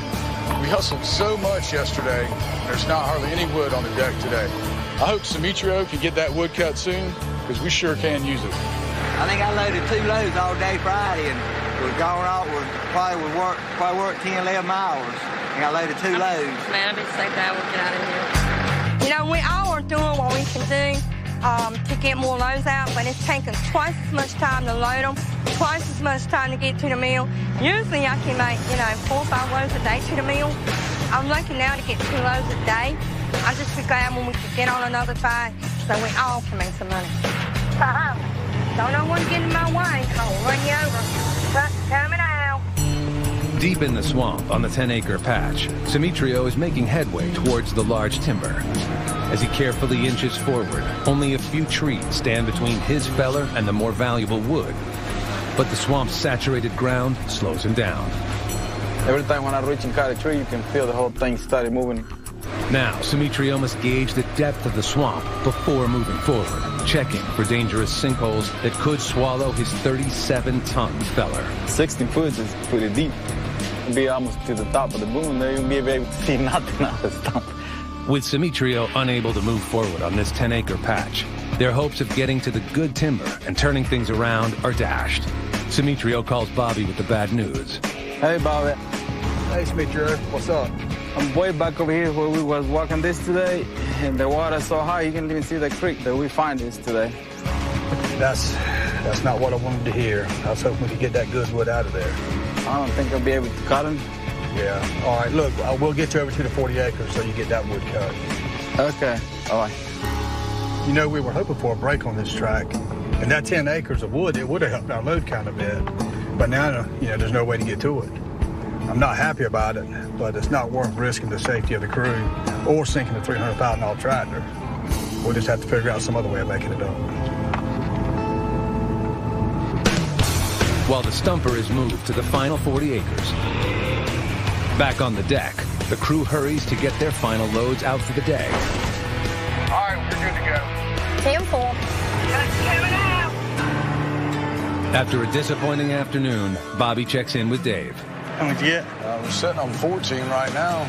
We hustled so much yesterday. There's not hardly any wood on the deck today. I hope Simitrio can get that wood cut soon, because we sure can use it. I think I loaded 2 loads all day Friday, and we're going off. We probably worked 10, 11 hours, and I loaded 2 loads. Man, I'd be so glad we'll get out of here. You know, we all are doing what we can do to get more loads out, but it's taking twice as much time to load them, twice as much time to get to the mill. Usually I can make, 4 or 5 loads a day to the mill. I'm lucky now to get 2 loads a day. I just be glad when we can get on another track so we all can make some money. Don't know when to get in my way. I'll run you over. But coming out. Deep in the swamp on the 10-acre patch, Simitrio is making headway towards the large timber. As he carefully inches forward, only a few trees stand between his feller and the more valuable wood. But the swamp's saturated ground slows him down. Every time when I reach and cut a tree, you can feel the whole thing started moving. Now, Simitrio must gauge the depth of the swamp before moving forward, checking for dangerous sinkholes that could swallow his 37-ton feller. 60 foot is pretty deep. You'll be almost to the top of the boom there. You'll be able to see nothing out of the stump. With Simitrio unable to move forward on this 10-acre patch, their hopes of getting to the good timber and turning things around are dashed. Simitrio calls Bobby with the bad news. Hey, Bobby. Hey, Simitrio. What's up? I'm way back over here where we was walking this today, and the water's so high you can't even see the creek that we find this today. That's not what I wanted to hear. I was hoping we could get that good wood out of there. I don't think I'll be able to cut them. Yeah. All right, look, we'll get you over to the 40 acres so you get that wood cut. Okay. All right. You know, we were hoping for a break on this track, and that 10 acres of wood, it would have helped our load count a bit. But now, there's no way to get to it. I'm not happy about it, but it's not worth risking the safety of the crew or sinking a $300,000 tractor. We'll just have to figure out some other way of making it up. While the stumper is moved to the final 40 acres. Back on the deck, the crew hurries to get their final loads out for the day. All right, we're good to go. 10-4. Coming out. After a disappointing afternoon, Bobby checks in with Dave. How much you get? We're sitting on 14 right now.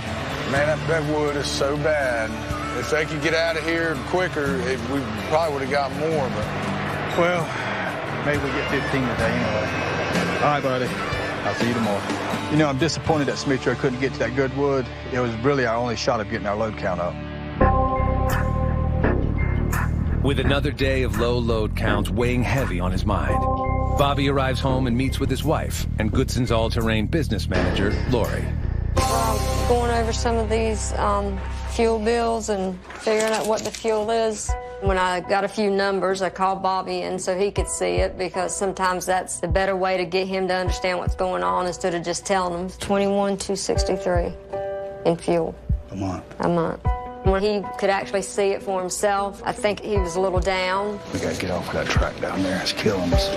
Man, that wood is so bad. If they could get out of here quicker, we probably would have got more, but... Well, maybe we get 15 today anyway. All right, buddy. I'll see you tomorrow. You know, I'm disappointed that Smitro couldn't get to that good wood. It was really our only shot of getting our load count up. With another day of low load counts weighing heavy on his mind, Bobby arrives home and meets with his wife and Goodson's all-terrain business manager, Lori. Going over some of these fuel bills and figuring out what the fuel is. When I got a few numbers, I called Bobby in so he could see it, because sometimes that's the better way to get him to understand what's going on instead of just telling him. $21,263 in fuel. A month. A month. When he could actually see it for himself, I think he was a little down. We got to get off of that track down there. It's killing us.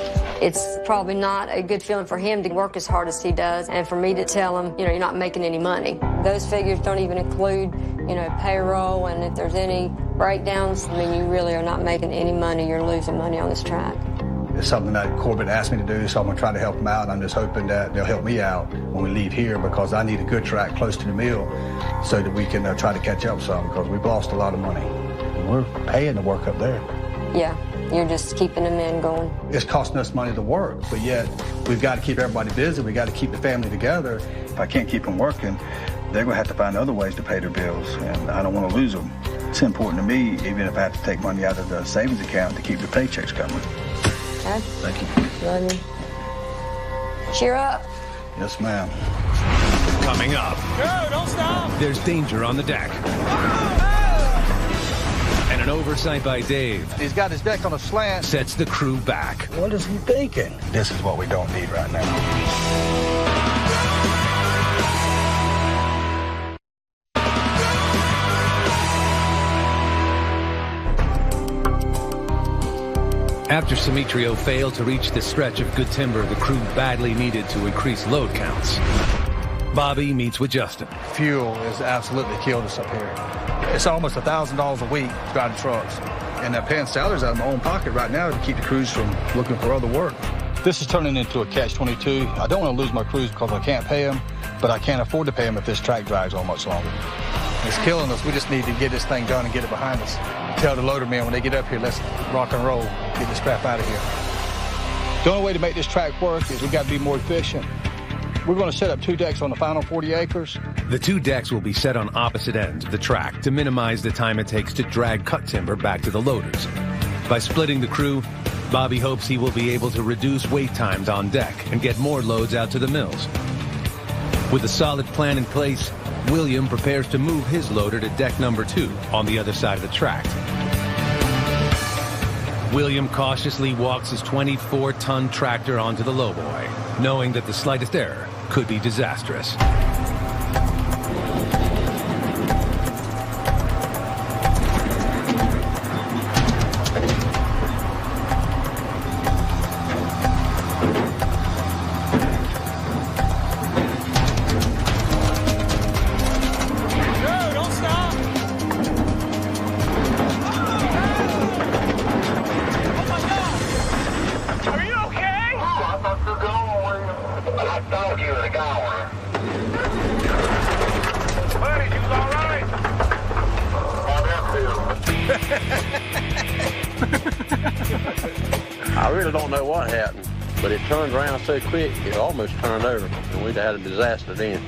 It's probably not a good feeling for him to work as hard as he does, and for me to tell him, you know, you're not making any money. Those figures don't even include, you know, payroll, and if there's any breakdowns, I mean, you really are not making any money. You're losing money on this track. It's something that Corbett asked me to do, so I'm going to try to help them out. I'm just hoping that they'll help me out when we leave here, because I need a good track close to the mill so that we can try to catch up some, because we've lost a lot of money. And we're paying to work up there. Yeah, you're just keeping the men going. It's costing us money to work, but yet we've got to keep everybody busy. We've got to keep the family together. If I can't keep them working, they're going to have to find other ways to pay their bills, and I don't want to lose them. It's important to me, even if I have to take money out of the savings account to keep the paychecks coming. Okay. Thank you. Love you. Cheer up. Yes, ma'am. Coming up. Go, don't stop. There's danger on the deck. And an oversight by Dave. He's got his deck on a slant. Sets the crew back. What is he thinking? This is what we don't need right now. After Smitrio failed to reach the stretch of good timber the crew badly needed to increase load counts, Bobby meets with Justin. Fuel has absolutely killed us up here. It's almost $1,000 a week driving trucks. And I'm paying salaries out of my own pocket right now to keep the crews from looking for other work. This is turning into a catch-22. I don't want to lose my crews because I can't pay them, but I can't afford to pay them if this track drives on much longer. It's killing us. We just need to get this thing done and get it behind us. Tell the loader men when they get up here, let's rock and roll, get this crap out of here. The only way to make this track work is we got to be more efficient. We're going to set up 2 decks on the final 40 acres. The 2 decks will be set on opposite ends of the track to minimize the time it takes to drag cut timber back to the loaders. By splitting the crew, Bobby hopes he will be able to reduce wait times on deck and get more loads out to the mills. With a solid plan in place, William prepares to move his loader to deck number 2 on the other side of the track. William cautiously walks his 24-ton tractor onto the lowboy, knowing that the slightest error could be disastrous. I really don't know what happened, but it turned around so quick, it almost turned over, and we'd had a disaster then.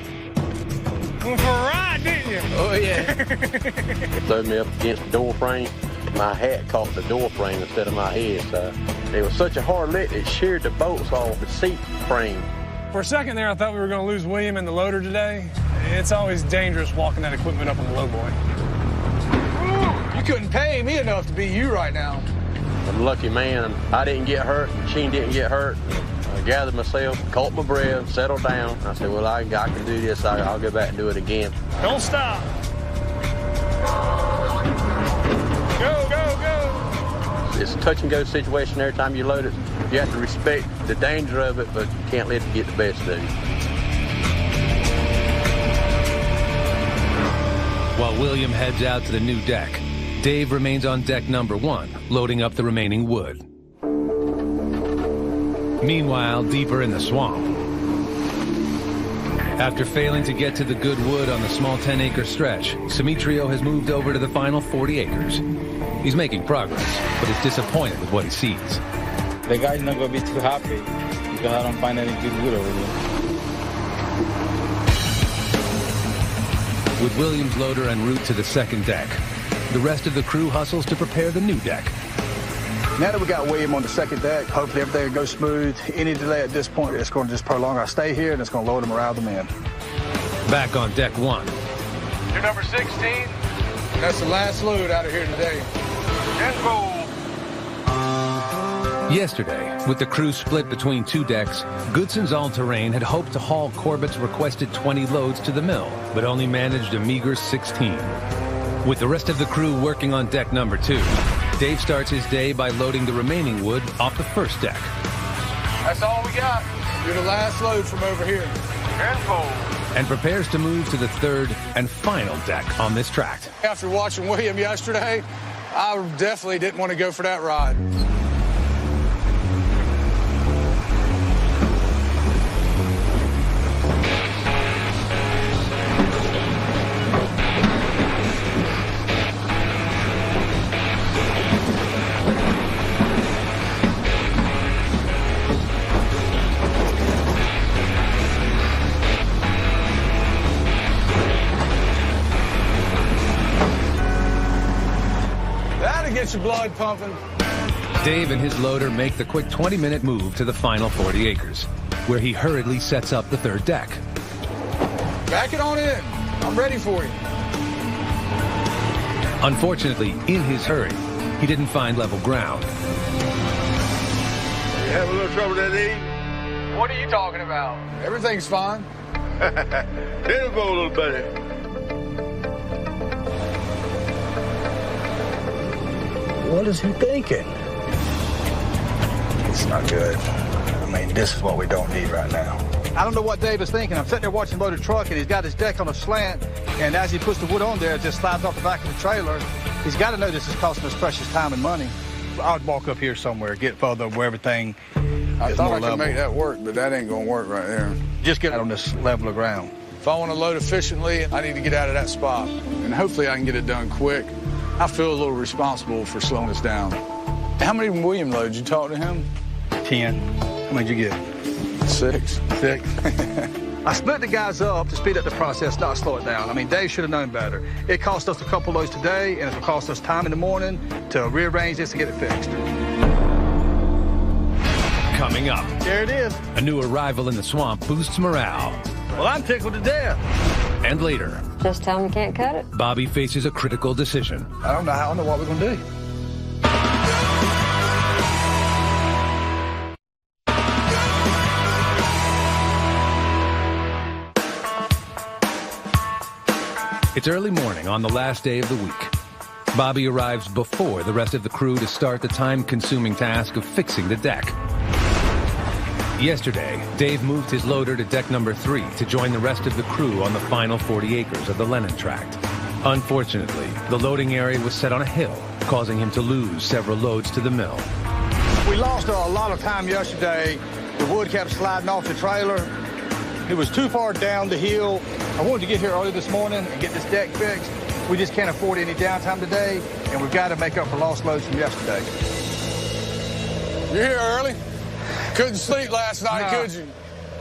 Went for a ride, didn't you? Oh, yeah. It throwed me up against the door frame. My hat caught the door frame instead of my head, so it was such a hard lift, it sheared the bolts off the seat frame. For a second there, I thought we were going to lose William and the loader today. It's always dangerous walking that equipment up on the lowboy. You couldn't pay me enough to be you right now. I'm a lucky man. I didn't get hurt, the machine didn't get hurt. I gathered myself, caught my breath, settled down. I said, well, I can do this. I'll go back and do it again. Don't stop. Go, go. It's a touch-and-go situation every time you load it. You have to respect the danger of it, but you can't let it get the best of you. While William heads out to the new deck, Dave remains on deck number 1, loading up the remaining wood. Meanwhile, deeper in the swamp, after failing to get to the good wood on the small 10-acre stretch, Simitrio has moved over to the final 40 acres. He's making progress, but is disappointed with what he sees. The guy's not going to be too happy because I don't find any good wood over there. With Williams' loader en route to the second deck, the rest of the crew hustles to prepare the new deck. Now that we got William on the second deck, hopefully everything will go smooth. Any delay at this point, it's going to just prolong our stay here, and it's going to load them around them in. Back on deck 1. You're number 16. That's the last load out of here today. Yesterday, with the crew split between 2 decks, Goodson's All-Terrain had hoped to haul Corbett's requested 20 loads to the mill, but only managed a meager 16. With the rest of the crew working on deck number 2, Dave starts his day by loading the remaining wood off the first deck. That's all we got. You're the last load from over here. And prepares to move to the third and final deck on this tract. After watching William yesterday, I definitely didn't want to go for that ride. Get your blood pumping. Dave and his loader make the quick 20-minute move to the final 40 acres, where he hurriedly sets up the third deck. Back it on in. I'm ready for you. Unfortunately, in his hurry, he didn't find level ground. You have a little trouble today? What are you talking about? Everything's fine. It'll go a little better. What is he thinking? It's not good. I mean, this is what we don't need right now. I don't know what Dave is thinking. I'm sitting there watching him load a truck, and he's got his deck on a slant, and as he puts the wood on there, it just slides off the back of the trailer. He's got to know this is costing us precious time and money. I'd walk up here somewhere, get further where everything I is thought more I could level. make that work, but that ain't going to work right there. Just get on this level of ground. If I want to load efficiently, I need to get out of that spot, and hopefully I can get it done quick. I feel a little responsible for slowing us down. How many William loads? You talk to him? 10. How many did you get? 6. 6. I split the guys up to speed up the process, not slow it down. I mean, Dave should have known better. It cost us a couple loads today, and it'll cost us time in the morning to rearrange this and get it fixed. Coming up. There it is. A new arrival in the swamp boosts morale. Well, I'm tickled to death. And later, Just tell him you can't cut it. Bobby faces a critical decision. I don't know what we're going to do. It's early morning on the last day of the week. Bobby arrives before the rest of the crew to start the time-consuming task of fixing the deck. Yesterday, Dave moved his loader to deck number 3 to join the rest of the crew on the final 40 acres of the Lennon tract. Unfortunately, the loading area was set on a hill, causing him to lose several loads to the mill. We lost a lot of time yesterday. The wood kept sliding off the trailer. It was too far down the hill. I wanted to get here early this morning and get this deck fixed. We just can't afford any downtime today, and we've got to make up for lost loads from yesterday. You're here early? Couldn't sleep last night, could you?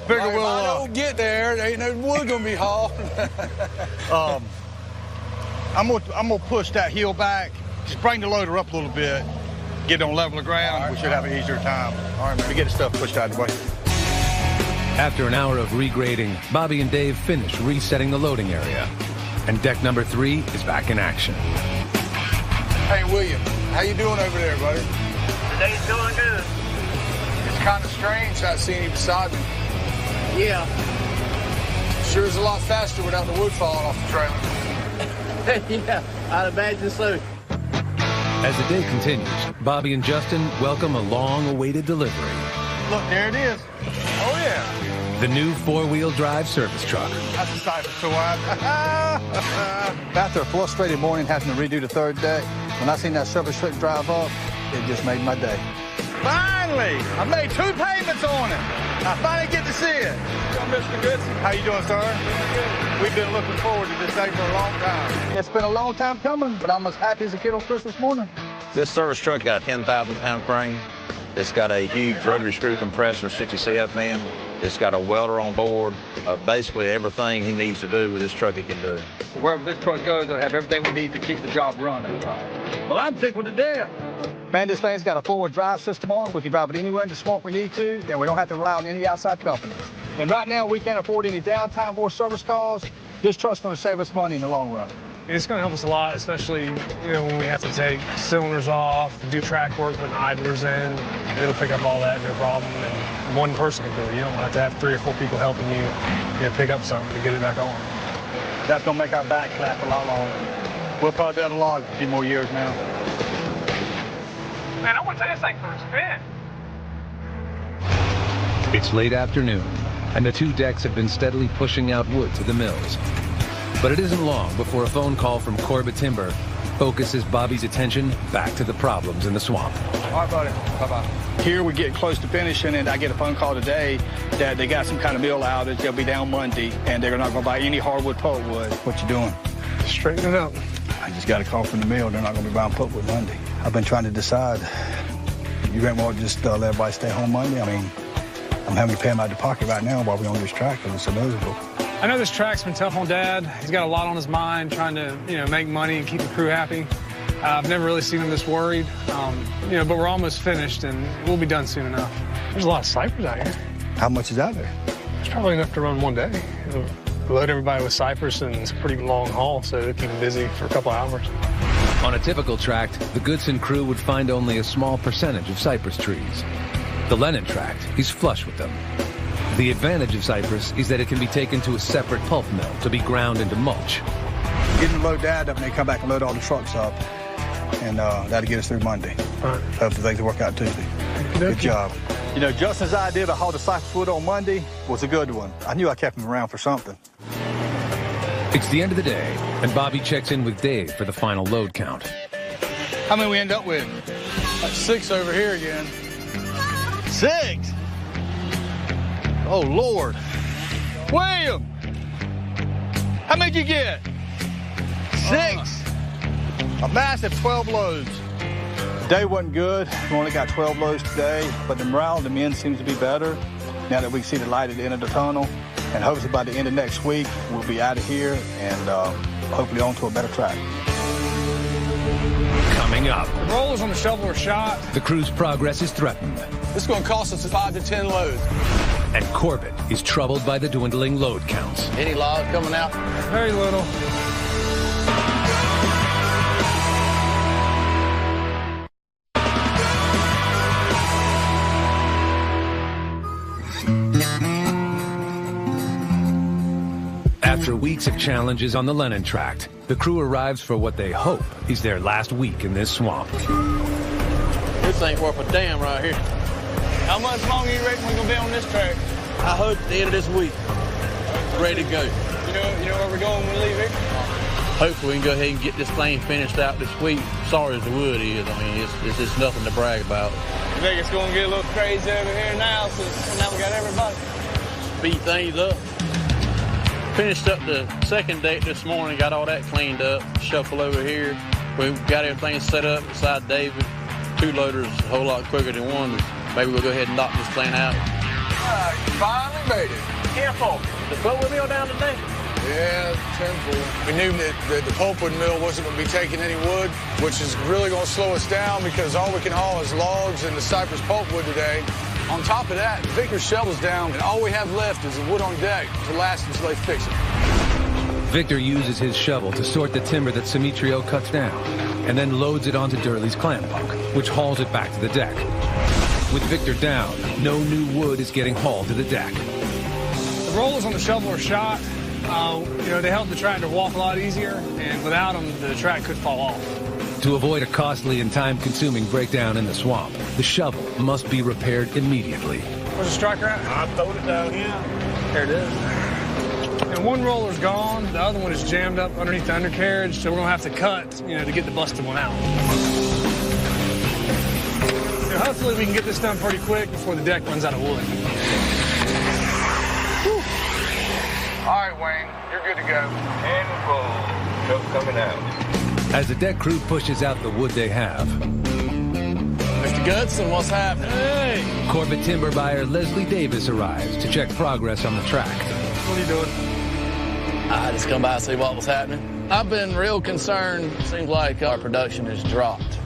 Figure If I don't get there ain't no wood gonna be hauled. I'm gonna push that hill back, just bring the loader up a little bit, get it on level of ground. We should have an easier time. All right, man. We get the stuff pushed out of the way. After an hour of regrading, Bobby and Dave finish resetting the loading area, and deck number 3 is back in action. Hey, William, how you doing over there, buddy? Today's doing good. It's kind of strange not seeing you beside me. Yeah. Sure is a lot faster without the wood falling off the trailer. Yeah, I'd imagine so. As the day continues, Bobby and Justin welcome a long-awaited delivery. Look, there it is. Oh, yeah. The new four-wheel drive service truck. That's a Cypress toy. After a frustrated morning having to redo the third deck, when I seen that service truck drive up, it just made my day. Finally! I made 2 payments on it. I finally get to see it. Mr. Goodson. How you doing, sir? Good. We've been looking forward to this day for a long time. It's been a long time coming, but I'm as happy as a kid on Christmas morning. This service truck got a 10,000-pound crane. It's got a huge rotary screw compressor, 60 CFM. It's got a welder on board. Basically everything he needs to do with this truck he can do. Wherever this truck goes, they'll have everything we need to keep the job running. Well, I'm tickled to death. Man, this thing's got a forward drive system on. We can drive it anywhere in the swamp we need to, and we don't have to rely on any outside companies. And right now, we can't afford any downtime or service calls. This truck's going to save us money in the long run. It's going to help us a lot, especially when we have to take cylinders off, do track work, put idlers in. It'll pick up all that, no problem. And one person can do it. You don't have to have 3 or 4 people helping you, pick up something to get it back on. That's going to make our back clap a lot longer. We'll probably be able to log a few more years now. Man, I want to take this thing for a spin. It's late afternoon, and the 2 decks have been steadily pushing out wood to the mills. But it isn't long before a phone call from Corbett Timber focuses Bobby's attention back to the problems in the swamp. All right, buddy. Bye-bye. Here we get close to finishing, and I get a phone call today that they got some kind of mill outage. They'll be down Monday, and they're not going to buy any hardwood pulpwood. What you doing? Straighten it up. I just got a call from the mill. They're not going to be buying pulpwood Monday. I've been trying to decide. You ain't want to just let everybody stay home Monday? I mean, I'm having to pay them out of pocket right now while we're on this track, because it's so miserable. I know this track's been tough on Dad. He's got a lot on his mind, trying to, make money and keep the crew happy. I've never really seen him this worried, but we're almost finished, and we'll be done soon enough. There's a lot of cypress out here. How much is out there? It's probably enough to run one day. We load everybody with cypress, and it's a pretty long haul, so it'll keep them busy for a couple hours. On a typical tract, the Goodson crew would find only a small percentage of cypress trees. The Lennon tract is flush with them. The advantage of cypress is that it can be taken to a separate pulp mill to be ground into mulch. Getting the load Dad up, and they come back and load all the trucks up, and that'll get us through Monday. All right. Hopefully things will work out Tuesday. Good job. Justin's idea to haul the cypress wood on Monday was a good one. I knew I kept him around for something. It's the end of the day, and Bobby checks in with Dave for the final load count. How many we end up with? That's 6 over here again. 6? Oh, Lord. William! How many did you get? 6. A massive 12 loads. The day wasn't good. We only got 12 loads today, but the morale of the men seems to be better now that we see the light at the end of the tunnel. And hopefully by the end of next week, we'll be out of here and hopefully onto a better track. Coming up. The rollers on the shovel are shot. The crew's progress is threatened. This is going to cost us 5 to 10 loads. And Corbett is troubled by the dwindling load counts. Any logs coming out? Very little. After weeks of challenges on the Lennon tract, the crew arrives for what they hope is their last week in this swamp. This ain't worth a damn right here. How much longer you reckon we're going to be on this track? I hope at the end of this week, ready to go. You know where we're going when we leave here? Hopefully we can go ahead and get this thing finished out this week. Sorry as the wood is. I mean, it's just nothing to brag about. You think it's going to get a little crazy over here now since now we got everybody? Speed things up. Finished up the second deck this morning, got all that cleaned up, shuffle over here. We got everything set up beside David. 2 loaders a whole lot quicker than one. Maybe we'll go ahead and knock this thing out. You finally made it. Careful. The pulpwood mill down today? Yeah, temple. We knew that the pulpwood mill wasn't going to be taking any wood, which is really going to slow us down because all we can haul is logs and the cypress pulpwood today. On top of that, Victor's shovel's down, and all we have left is the wood on deck to last until they fix it. Victor uses his shovel to sort the timber that Simitrio cuts down, and then loads it onto Durley's clam bunk, which hauls it back to the deck. With Victor down, no new wood is getting hauled to the deck. The rollers on the shovel are shot. They help the tractor walk a lot easier, and without them, the track could fall off. To avoid a costly and time-consuming breakdown in the swamp, the shovel must be repaired immediately. Where's the striker at? I throwed it down here. There it is. And one roller's gone. The other one is jammed up underneath the undercarriage, so we're going to have to cut, to get the busted one out. So hopefully we can get this done pretty quick before the deck runs out of wood. Whew. All right, Wayne, you're good to go. And full. Truck coming out. As the deck crew pushes out the wood they have, Mr. Goodson, what's happening? Hey! Corbett timber buyer Leslie Davis arrives to check progress on the track. What are you doing? I just come by to see what was happening. I've been real concerned. Seems like our production has dropped.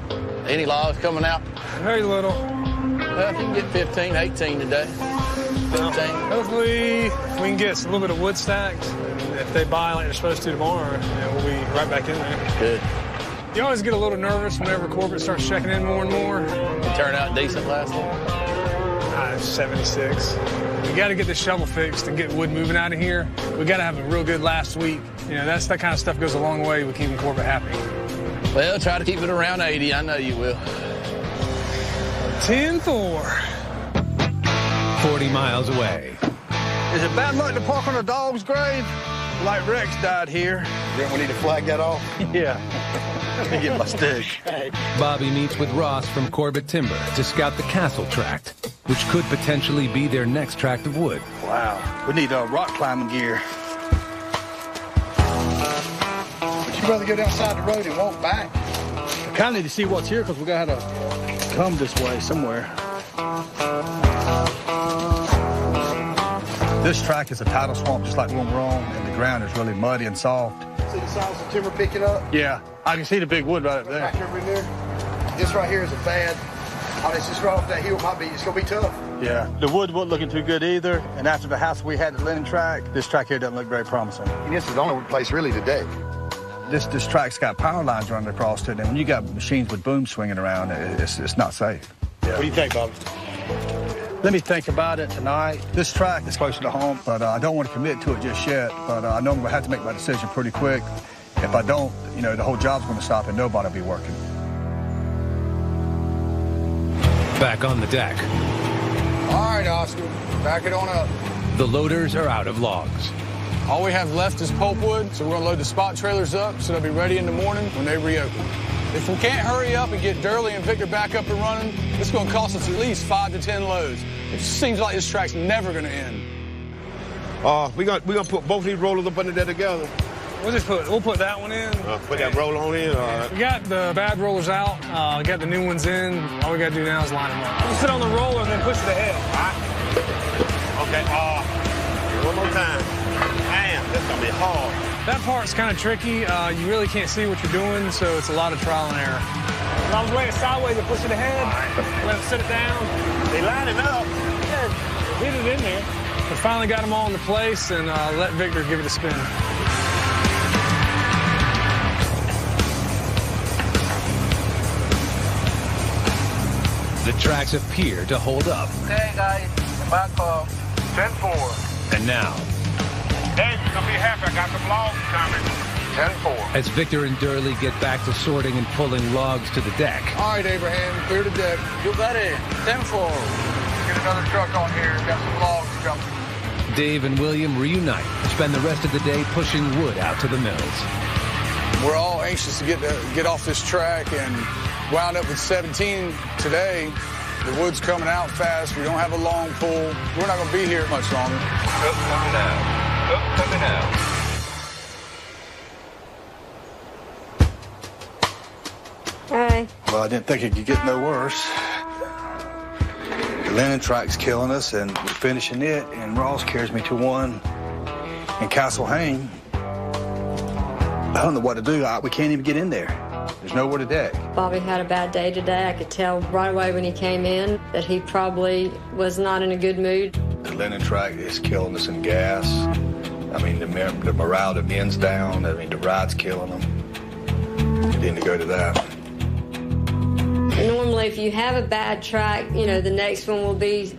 Any logs coming out? Very little. Well, if you can get 15, 18 today. 15. Hopefully, we can get a little bit of wood stacked. And if they buy like they're supposed to tomorrow, we'll be right back in there. Good. You always get a little nervous whenever Corbett starts checking in more and more. It turned out decent last one. 76. We got to get this shovel fixed and get wood moving out of here. We got to have a real good last week. That kind of stuff goes a long way with keeping Corbett happy. Well, try to keep it around 80. I know you will. 10-4. 40 miles away. Is it bad luck to park on a dog's grave? Like Rex died here. Then we need to flag that off? Yeah. Let me get my stick. Bobby meets with Ross from Corbett Timber to scout the Castle tract, which could potentially be their next tract of wood. Wow. We need rock climbing gear. Would you rather go down side the road and walk back? I kind of need to see what's here because we got to come this way somewhere. This track is a tidal swamp just like one we're on, and the ground is really muddy and soft. See the size of timber picking up? Yeah, I can see the big wood right up there. Back over in there. This right here is a bad. It's just right off that hill. It's going to be tough. Yeah, the wood wasn't looking too good either, and after the house we had at Lennon track, this track here doesn't look very promising. And this is the only place really today. This track's got power lines running across it, and when you got machines with booms swinging around, it's not safe. Yeah. What do you think, Bobby? Let me think about it tonight. This track is closer to home, but I don't want to commit to it just yet. But I know I'm going to have to make my decision pretty quick. If I don't, the whole job's going to stop and nobody will be working. Back on the deck. All right, Oscar, back it on up. The loaders are out of logs. All we have left is pulpwood, so we're going to load the spot trailers up so they'll be ready in the morning when they reopen. If we can't hurry up and get Durley and Victor back up and running, it's going to cost us at least 5 to 10 loads. It just seems like this track's never going to end. We're gonna put both these rollers up under there together. We'll put that one in. Put that roller on in. All right. We got the bad rollers out. Got the new ones in. All we got to do now is line them up. We'll sit on the roller and then push it ahead. All right. Okay. One more time. Man, this is gonna be hard. That part's kind of tricky. You really can't see what you're doing, so it's a lot of trial and error. If I was laying sideways and push it ahead, let it sit it down. They lining up. Yeah, hit it in there. We finally got them all into place and let Victor give it a spin. The tracks appear to hold up. Okay, guys, back up. 10-4. And now, Dave, you're gonna be happy. I got some logs coming. 10-4. as Victor and Durley get back to sorting and pulling logs to the deck. All right, Abraham, clear the deck. You got it. 10-4. Get another truck on here. Got some logs jumping. Dave and William reunite to spend the rest of the day pushing wood out to the mills. We're all anxious to get off this track and wound up with 17 today. The wood's coming out fast. We don't have a long pull. We're not going to be here much longer. Up coming out. Up coming out. Hey. Well, I didn't think it could get no worse. The Lennon track's killing us, and we're finishing it, and Ross carries me to one in Castle Hayne. I don't know what to do. We can't even get in there. There's nowhere to deck. Bobby had a bad day today. I could tell right away when he came in that he probably was not in a good mood. The Lennon track is killing us in gas. I mean, the morale of the men's down. I mean, the ride's killing them. We didn't go to that. Normally, if you have a bad track, the next one will be,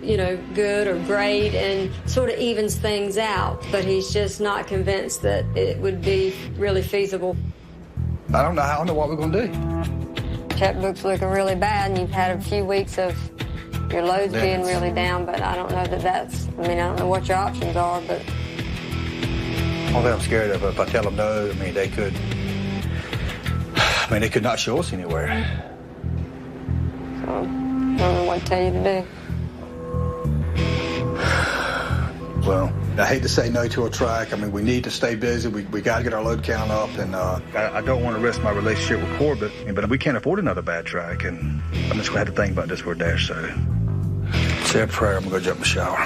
good or great and sort of evens things out. But he's just not convinced that it would be really feasible. I don't know what we're going to do. checkbook's looking really bad and you've had a few weeks of your loads being really down, but I don't know that that's, I mean, I don't know what your options are, but. All that I'm scared of, if I tell them no, I mean, they could not show us anywhere. So, I don't know what to tell you to do. Well, I hate to say no to a track. I mean, we need to stay busy. We got to get our load count up, and I don't want to risk my relationship with Corbett, but we can't afford another bad track, and I'm just going to have to think about this for a day or so. Say a prayer. I'm going to go jump in the shower.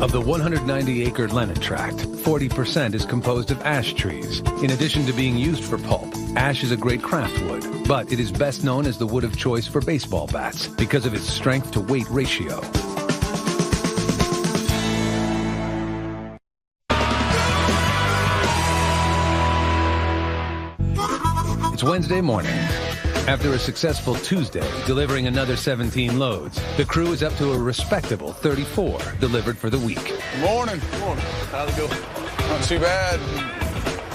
Of the 190-acre Lennon tract, 40% is composed of ash trees. In addition to being used for pulp, ash is a great craft wood, but it is best known as the wood of choice for baseball bats because of its strength-to-weight ratio. It's Wednesday morning. After a successful Tuesday, delivering another 17 loads, the crew is up to a respectable 34 delivered for the week. Good morning. Good morning. How's it going? Not too bad.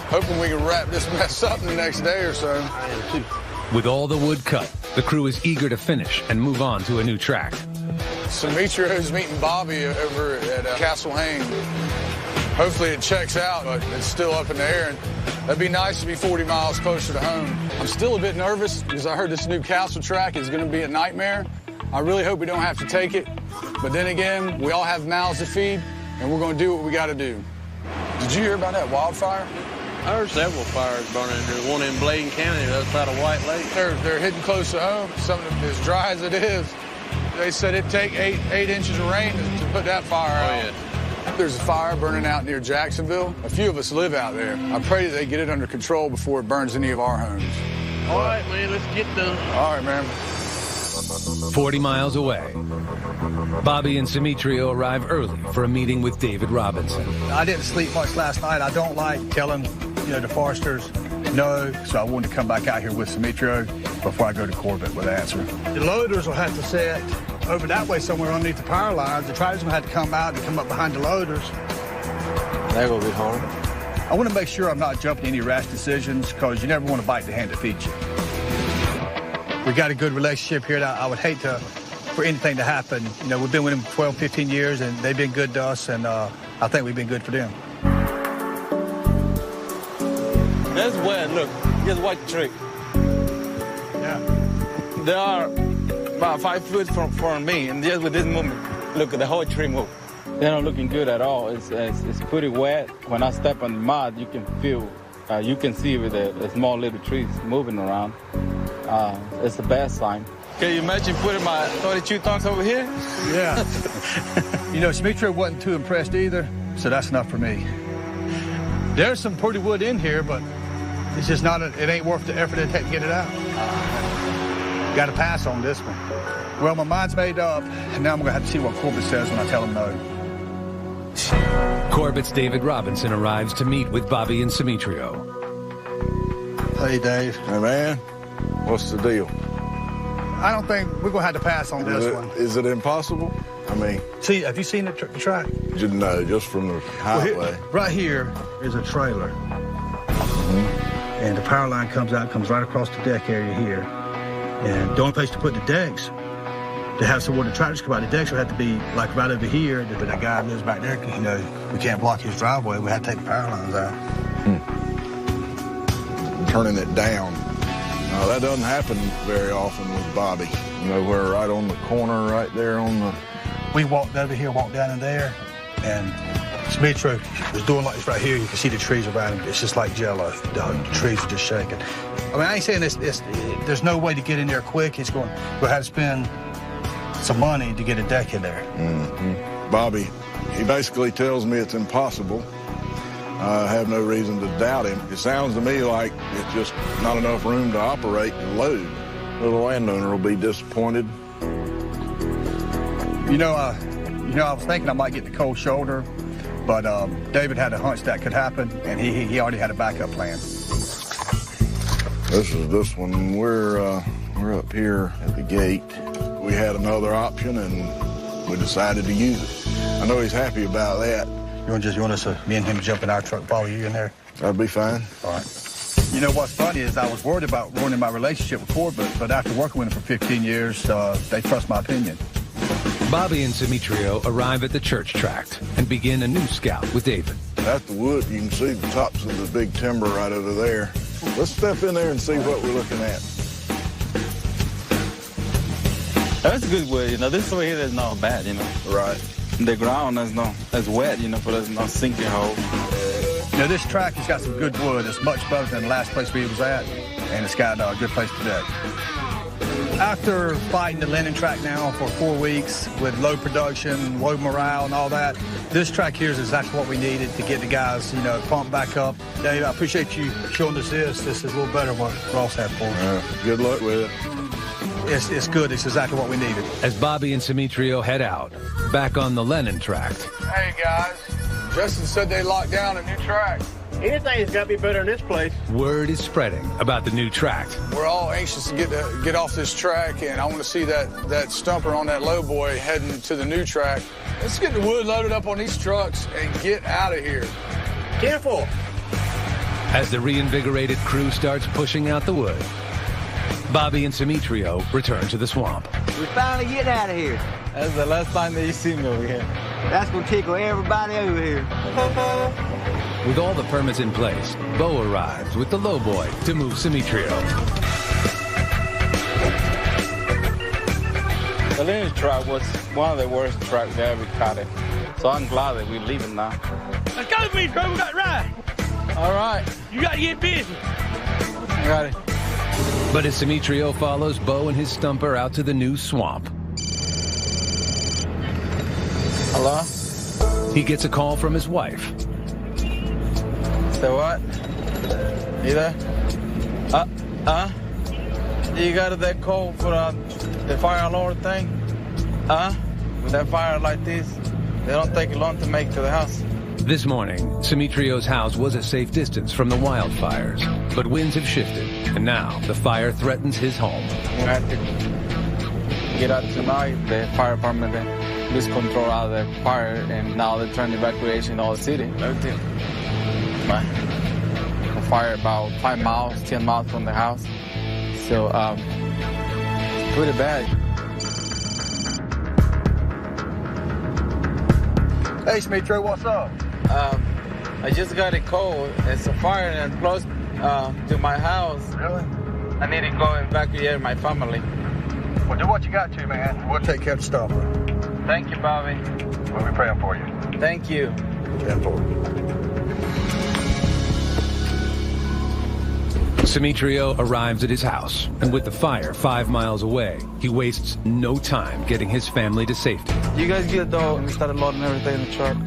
Hoping we can wrap this mess up in the next day or so. I am too. With all the wood cut, the crew is eager to finish and move on to a new track. Simitrio's meeting Bobby over at Castle Hayne. Hopefully it checks out, but it's still up in the air. And that'd be nice to be 40 miles closer to home. I'm still a bit nervous because I heard this new Castle track is going to be a nightmare. I really hope we don't have to take it. But then again, we all have mouths to feed, and we're going to do what we got to do. Did you hear about that wildfire? I heard several fires burning. There's one in Bladen County, the other side of White Lake. They're hitting close to home. Something as dry as it is. They said it'd take eight inches of rain to put that fire out. Yeah. There's a fire burning out near Jacksonville. A few of us live out there. I pray that they get it under control before it burns any of our homes. All right, man, let's get done. All right, man. 40 miles away, Bobby and Simitrio arrive early for a meeting with David Robinson. I didn't sleep much last night. I don't like telling, the Foresters no, so I wanted to come back out here with Simitrio before I go to Corbett with an answer. The loaders will have to set over that way somewhere underneath the power lines. The tractor's gonna have to come out and come up behind the loaders. That's gonna be hard. I want to make sure I'm not jumping any rash decisions because you never want to bite the hand that feeds you. We got a good relationship here. I would hate for anything to happen. We've been with them 12, 15 years, and they've been good to us, and I think we've been good for them. That's wet. Look, just watch the tree. Yeah. They are about 5 feet from me, and just with this movement, look at the whole tree move. They're not looking good at all. It's pretty wet. When I step on the mud, you can feel, you can see with the small little trees moving around. It's a bad sign. Can you imagine putting my 32 tons over here? Yeah. Simitrio wasn't too impressed either, so that's enough for me. There's some pretty wood in here, but it's just it ain't worth the effort it takes to get it out. Got to pass on this one. Well, my mind's made up, and now I'm going to have to see what Corbett says when I tell him no. Corbett's David Robinson arrives to meet with Bobby and Simitrio. Hey, Dave. Hey, man. What's the deal? I don't think we're going to have to pass on this one. Is it impossible? I mean... See, have you seen the track? No, just from the highway. Right here is a trailer. And the power line comes right across the deck area here. And the only place to put the decks, to have somewhere the tractors come out, the decks would have to be like right over here. But that guy lives back there, we can't block his driveway. We have to take the power lines out. Turning it down. No, that doesn't happen very often with Bobby. We're right on the corner, right there on the... We walked over here, walked down in there, and Simitrio was doing like this right here. You can see the trees around him. It's just like jello. The trees are just shaking. I mean, I ain't saying there's no way to get in there quick. We'll have to spend some money to get a deck in there. Mm-hmm. Bobby, he basically tells me it's impossible. I have no reason to doubt him. It sounds to me like it's just not enough room to operate and load. The landowner will be disappointed. I was thinking I might get the cold shoulder, but David had a hunch that could happen, and he already had a backup plan. This is this one. We're up here at the gate. We had another option, and we decided to use it. I know he's happy about that. You want us to, me and him jump in our truck, follow you in there? That'd be fine. All right. You know what's funny is I was worried about ruining my relationship with Corbett, but after working with him for 15 years, they trust my opinion. Bobby and Simitrio arrive at the church tract and begin a new scout with David. At the wood, you can see the tops of the big timber right over there. Let's step in there and see what we're looking at. That's good wood, you know. This way here is not bad, you know. Right. The ground is wet, you know, but there's no sinking hole. You know, this track has got some good wood. It's much better than the last place we was at, and it's got a good place to deck. After fighting the Lennon track now for 4 weeks with low production, low morale and all that, this track here is exactly what we needed to get the guys, you know, pumped back up. Dave, I appreciate you showing us this. This is a little better than what Ross had for us. Good luck with it. It's good. It's exactly what we needed. As Bobby and Simitrio head out, back on the Lennon tract. Hey, guys. Justin said they locked down a new track. Anything's got to be better than this place. Word is spreading about the new tract. We're all anxious to get off this track, and I want to see that stumper on that low boy heading to the new track. Let's get the wood loaded up on these trucks and get out of here. Careful. As the reinvigorated crew starts pushing out the wood, Bobby and Simitrio return to the swamp. We finally get out of here. That's the last time that you see me over here. That's gonna tickle everybody over here. With all the permits in place, Bo arrives with the lowboy to move Simitrio. The Lennon track was one of the worst tracks I ever caught it. So I'm glad that we're leaving now. Let's go, Simitrio. We got to ride. All right. You got to get busy. I got it. But as Simitrio follows Bo and his stumper out to the new swamp, hello? He gets a call from his wife. Say what? You there? You got that call for the fire alarm thing? With that fire like this, they don't take long to make it to the house. This morning, Simitrio's house was a safe distance from the wildfires, but winds have shifted, and now the fire threatens his home. We have to get out tonight. The fire department lose control out of the fire, and now they're trying to evacuation all the city. Everything. The fire about 5 miles, 10 miles from the house. So, it's pretty bad. Hey, Simitrio, what's up? I just got a call. It's a fire and close to my house. Really? I need to go evacuate my family. Well, do what you got to, man. We'll take care of the stuff. Thank you, Bobby. We'll be praying for you. Thank you. 10-4. Simitrio arrives at his house, and with the fire 5 miles away, he wastes no time getting his family to safety. You guys get though, and we started loading everything in the truck.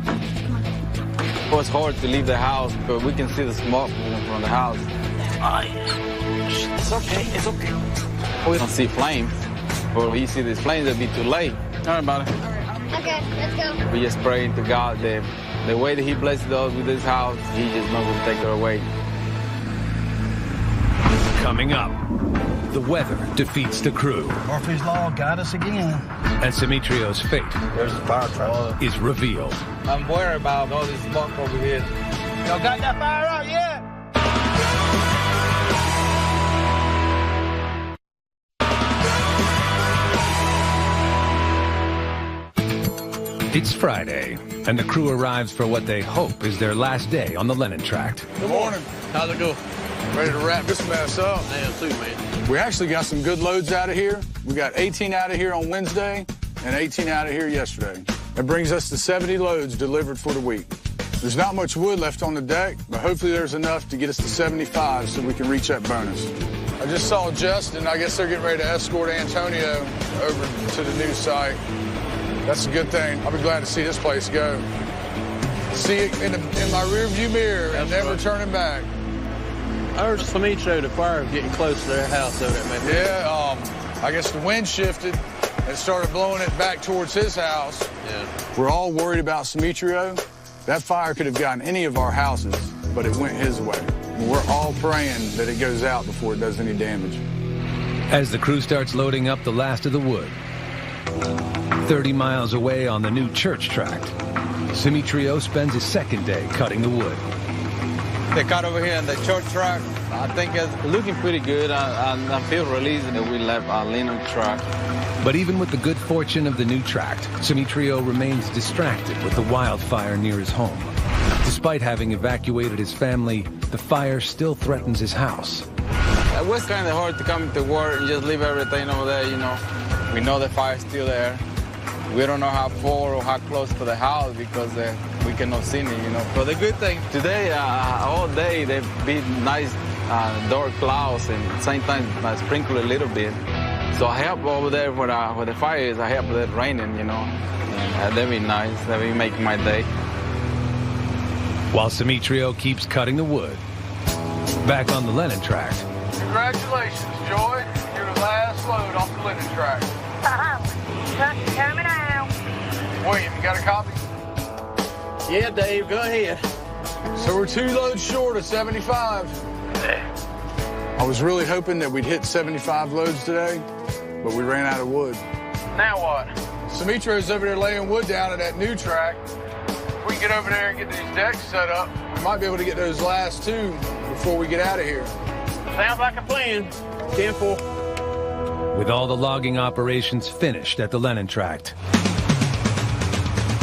It was hard to leave the house, but we can see the smoke from the house. It's okay. It's okay. We don't see flames, but when you see these flames, it'll be too late. All right, buddy. Okay, let's go. We just praying to God that the way that He blessed us with this house, He just not going to take it away. Coming up, the weather defeats the crew. Murphy's Law got us again. And Simitrio's fate There's a fire truck. is revealed. I'm worried about all this smoke over here. Y'all got that fire out yet? It's Friday, and the crew arrives for what they hope is their last day on the Lennon tract. Good morning. How's it go? Ready to wrap this mess up. I am too, man. We actually got some good loads out of here. We got 18 out of here on Wednesday and 18 out of here yesterday. That brings us to 70 loads delivered for the week. There's not much wood left on the deck, but hopefully there's enough to get us to 75 so we can reach that bonus. I just saw Justin. I guess they're getting ready to escort Antonio over to the new site. That's a good thing. I'll be glad to see this place go. See it in my rearview mirror and never turning back. I heard Simitrio, the fire was getting close to their house over there, man. Yeah, I guess the wind shifted and started blowing it back towards his house. Yeah. We're all worried about Simitrio. That fire could have gotten any of our houses, but it went his way. We're all praying that it goes out before it does any damage. As the crew starts loading up the last of the wood, 30 miles away on the new church tract, Simitrio spends his second day cutting the wood. They cut over here in the church track. I think it's looking pretty good. I feel relieved that we left our linen track. But even with the good fortune of the new tract, Simitrio remains distracted with the wildfire near his home. Despite having evacuated his family, the fire still threatens his house. It was kind of hard to come to work and just leave everything over there, you know. We know the fire's still there. We don't know how far or how close to the house because we cannot see it, you know. But the good thing today, all day, they've been nice dark clouds and at the same time sprinkle a little bit. So I help over there where the fire is. I help with it raining, you know. That'd be nice. That'd be making my day. While Simitrio keeps cutting the wood, back on the linen tract. Congratulations, Joy. You're the last load off the linen tract. Coming out. William, you got a copy? Yeah, Dave, go ahead. So we're 2 loads short of 75. I was really hoping that we'd hit 75 loads today, but we ran out of wood. Now what? Simitrio's over there laying wood down at that new track. If we can get over there and get these decks set up, we might be able to get those last 2 before we get out of here. Sounds like a plan. 10-4. With all the logging operations finished at the linen tract,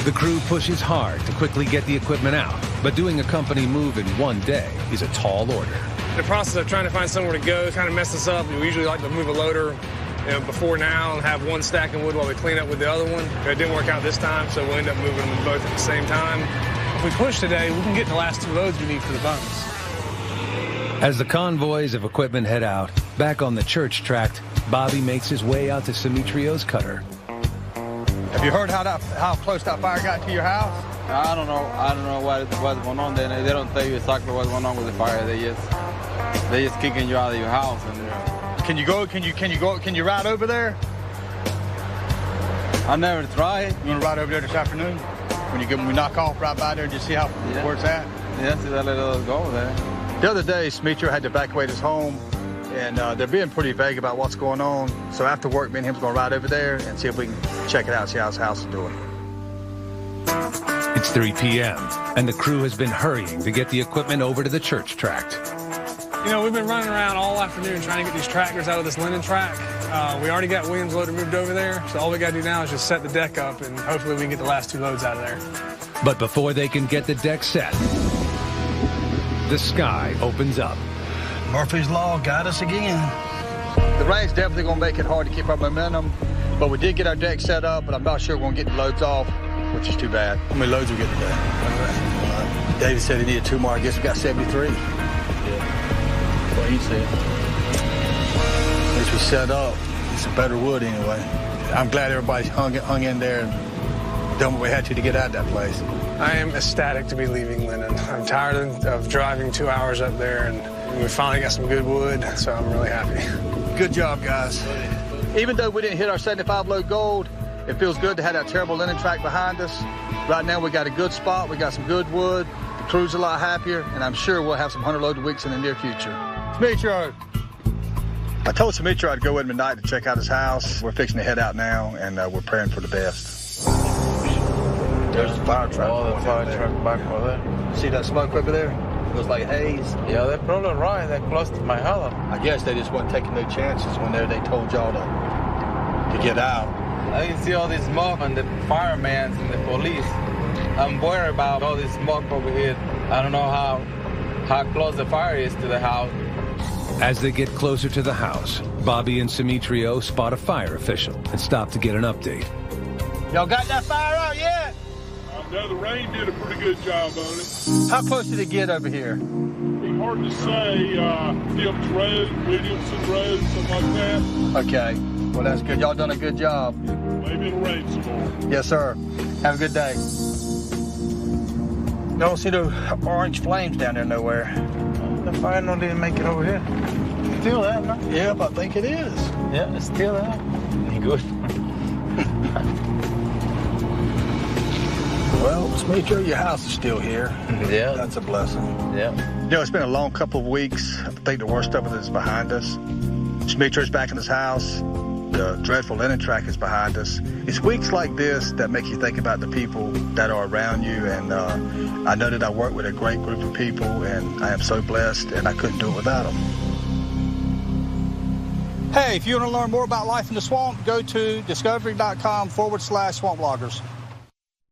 the crew pushes hard to quickly get the equipment out, but doing a company move in one day is a tall order. The process of trying to find somewhere to go kind of messes us up. We usually like to move a loader before now and have one stack of wood while we clean up with the other one. It didn't work out this time, so we'll end up moving them both at the same time. If we push today, we can get the last 2 loads we need for the bones. As the convoys of equipment head out, back on the church tract, Bobby makes his way out to Simitrio's cutter. Have you heard how close that fire got to your house? I don't know what's going on there. They don't tell you exactly what's going on with the fire. They just kicking you out of your house. And Can you ride over there? I never tried. You want to ride over there this afternoon? When we knock off right by there and just see where it's at? Yeah, see that little go there. The other day, Simitrio had to evacuate his home, and they're being pretty vague about what's going on. So after work, me and him's going to ride over there and see if we can check it out, see how his house is doing. It's 3 p.m., and the crew has been hurrying to get the equipment over to the church tract. You know, we've been running around all afternoon trying to get these tractors out of this linen track. We already got Williams' loader moved over there, so all we got to do now is just set the deck up, and hopefully we can get the last 2 loads out of there. But before they can get the deck set, the sky opens up. Murphy's Law got us again. The rain's definitely going to make it hard to keep our momentum, but we did get our deck set up, but I'm not sure we're going to get the loads off, which is too bad. How many loads we get today? David said he needed 2 more. I guess we got 73. Yeah. Well, he said. At least we set up. It's a better wood anyway. I'm glad everybody hung in there and done what we had to get out of that place. I am ecstatic to be leaving Linen. I'm tired of driving 2 hours up there, and we finally got some good wood, so I'm really happy. Good job, guys. Even though we didn't hit our 75-load goal, it feels good to have that terrible linen track behind us. Right now, we got a good spot. We got some good wood. The crew's a lot happier, and I'm sure we'll have some 100-loaded weeks in the near future. Simitrio. I told Simitrio I'd go with him tonight to check out his house. We're fixing to head out now, and we're praying for the best. There's a fire truck. Oh, the fire truck back over there. See that smoke over there? It looks like haze. Yeah, they're probably right. They're close to my house. I guess they just wasn't taking no chances when they told y'all to get out. I can see all this smoke and the firemen and the police. I'm worried about all this smoke over here. I don't know how close the fire is to the house. As they get closer to the house, Bobby and Simitrio spot a fire official and stop to get an update. Y'all got that fire out yet? No, the rain did a pretty good job on it. How close did it get over here? It's hard to say. Phillips Road, Williamson Road, something like that. Okay. Well, that's good. Y'all done a good job. Maybe it'll rain some more. Yes, sir. Have a good day. Don't see the orange flames down there nowhere. The fire don't even make it over here. Still there, no? Yep, I think it is. Yeah, it's still there. Good. Well, Simitrio, your house is still here. Yeah. That's a blessing. Yeah. You know, it's been a long couple of weeks. I think the worst of it is behind us. Simitrio's back in his house. The dreadful linen track is behind us. It's weeks like this that make you think about the people that are around you, and I know that I work with a great group of people, and I am so blessed, and I couldn't do it without them. Hey, if you want to learn more about life in the swamp, go to discovery.com/swamploggers.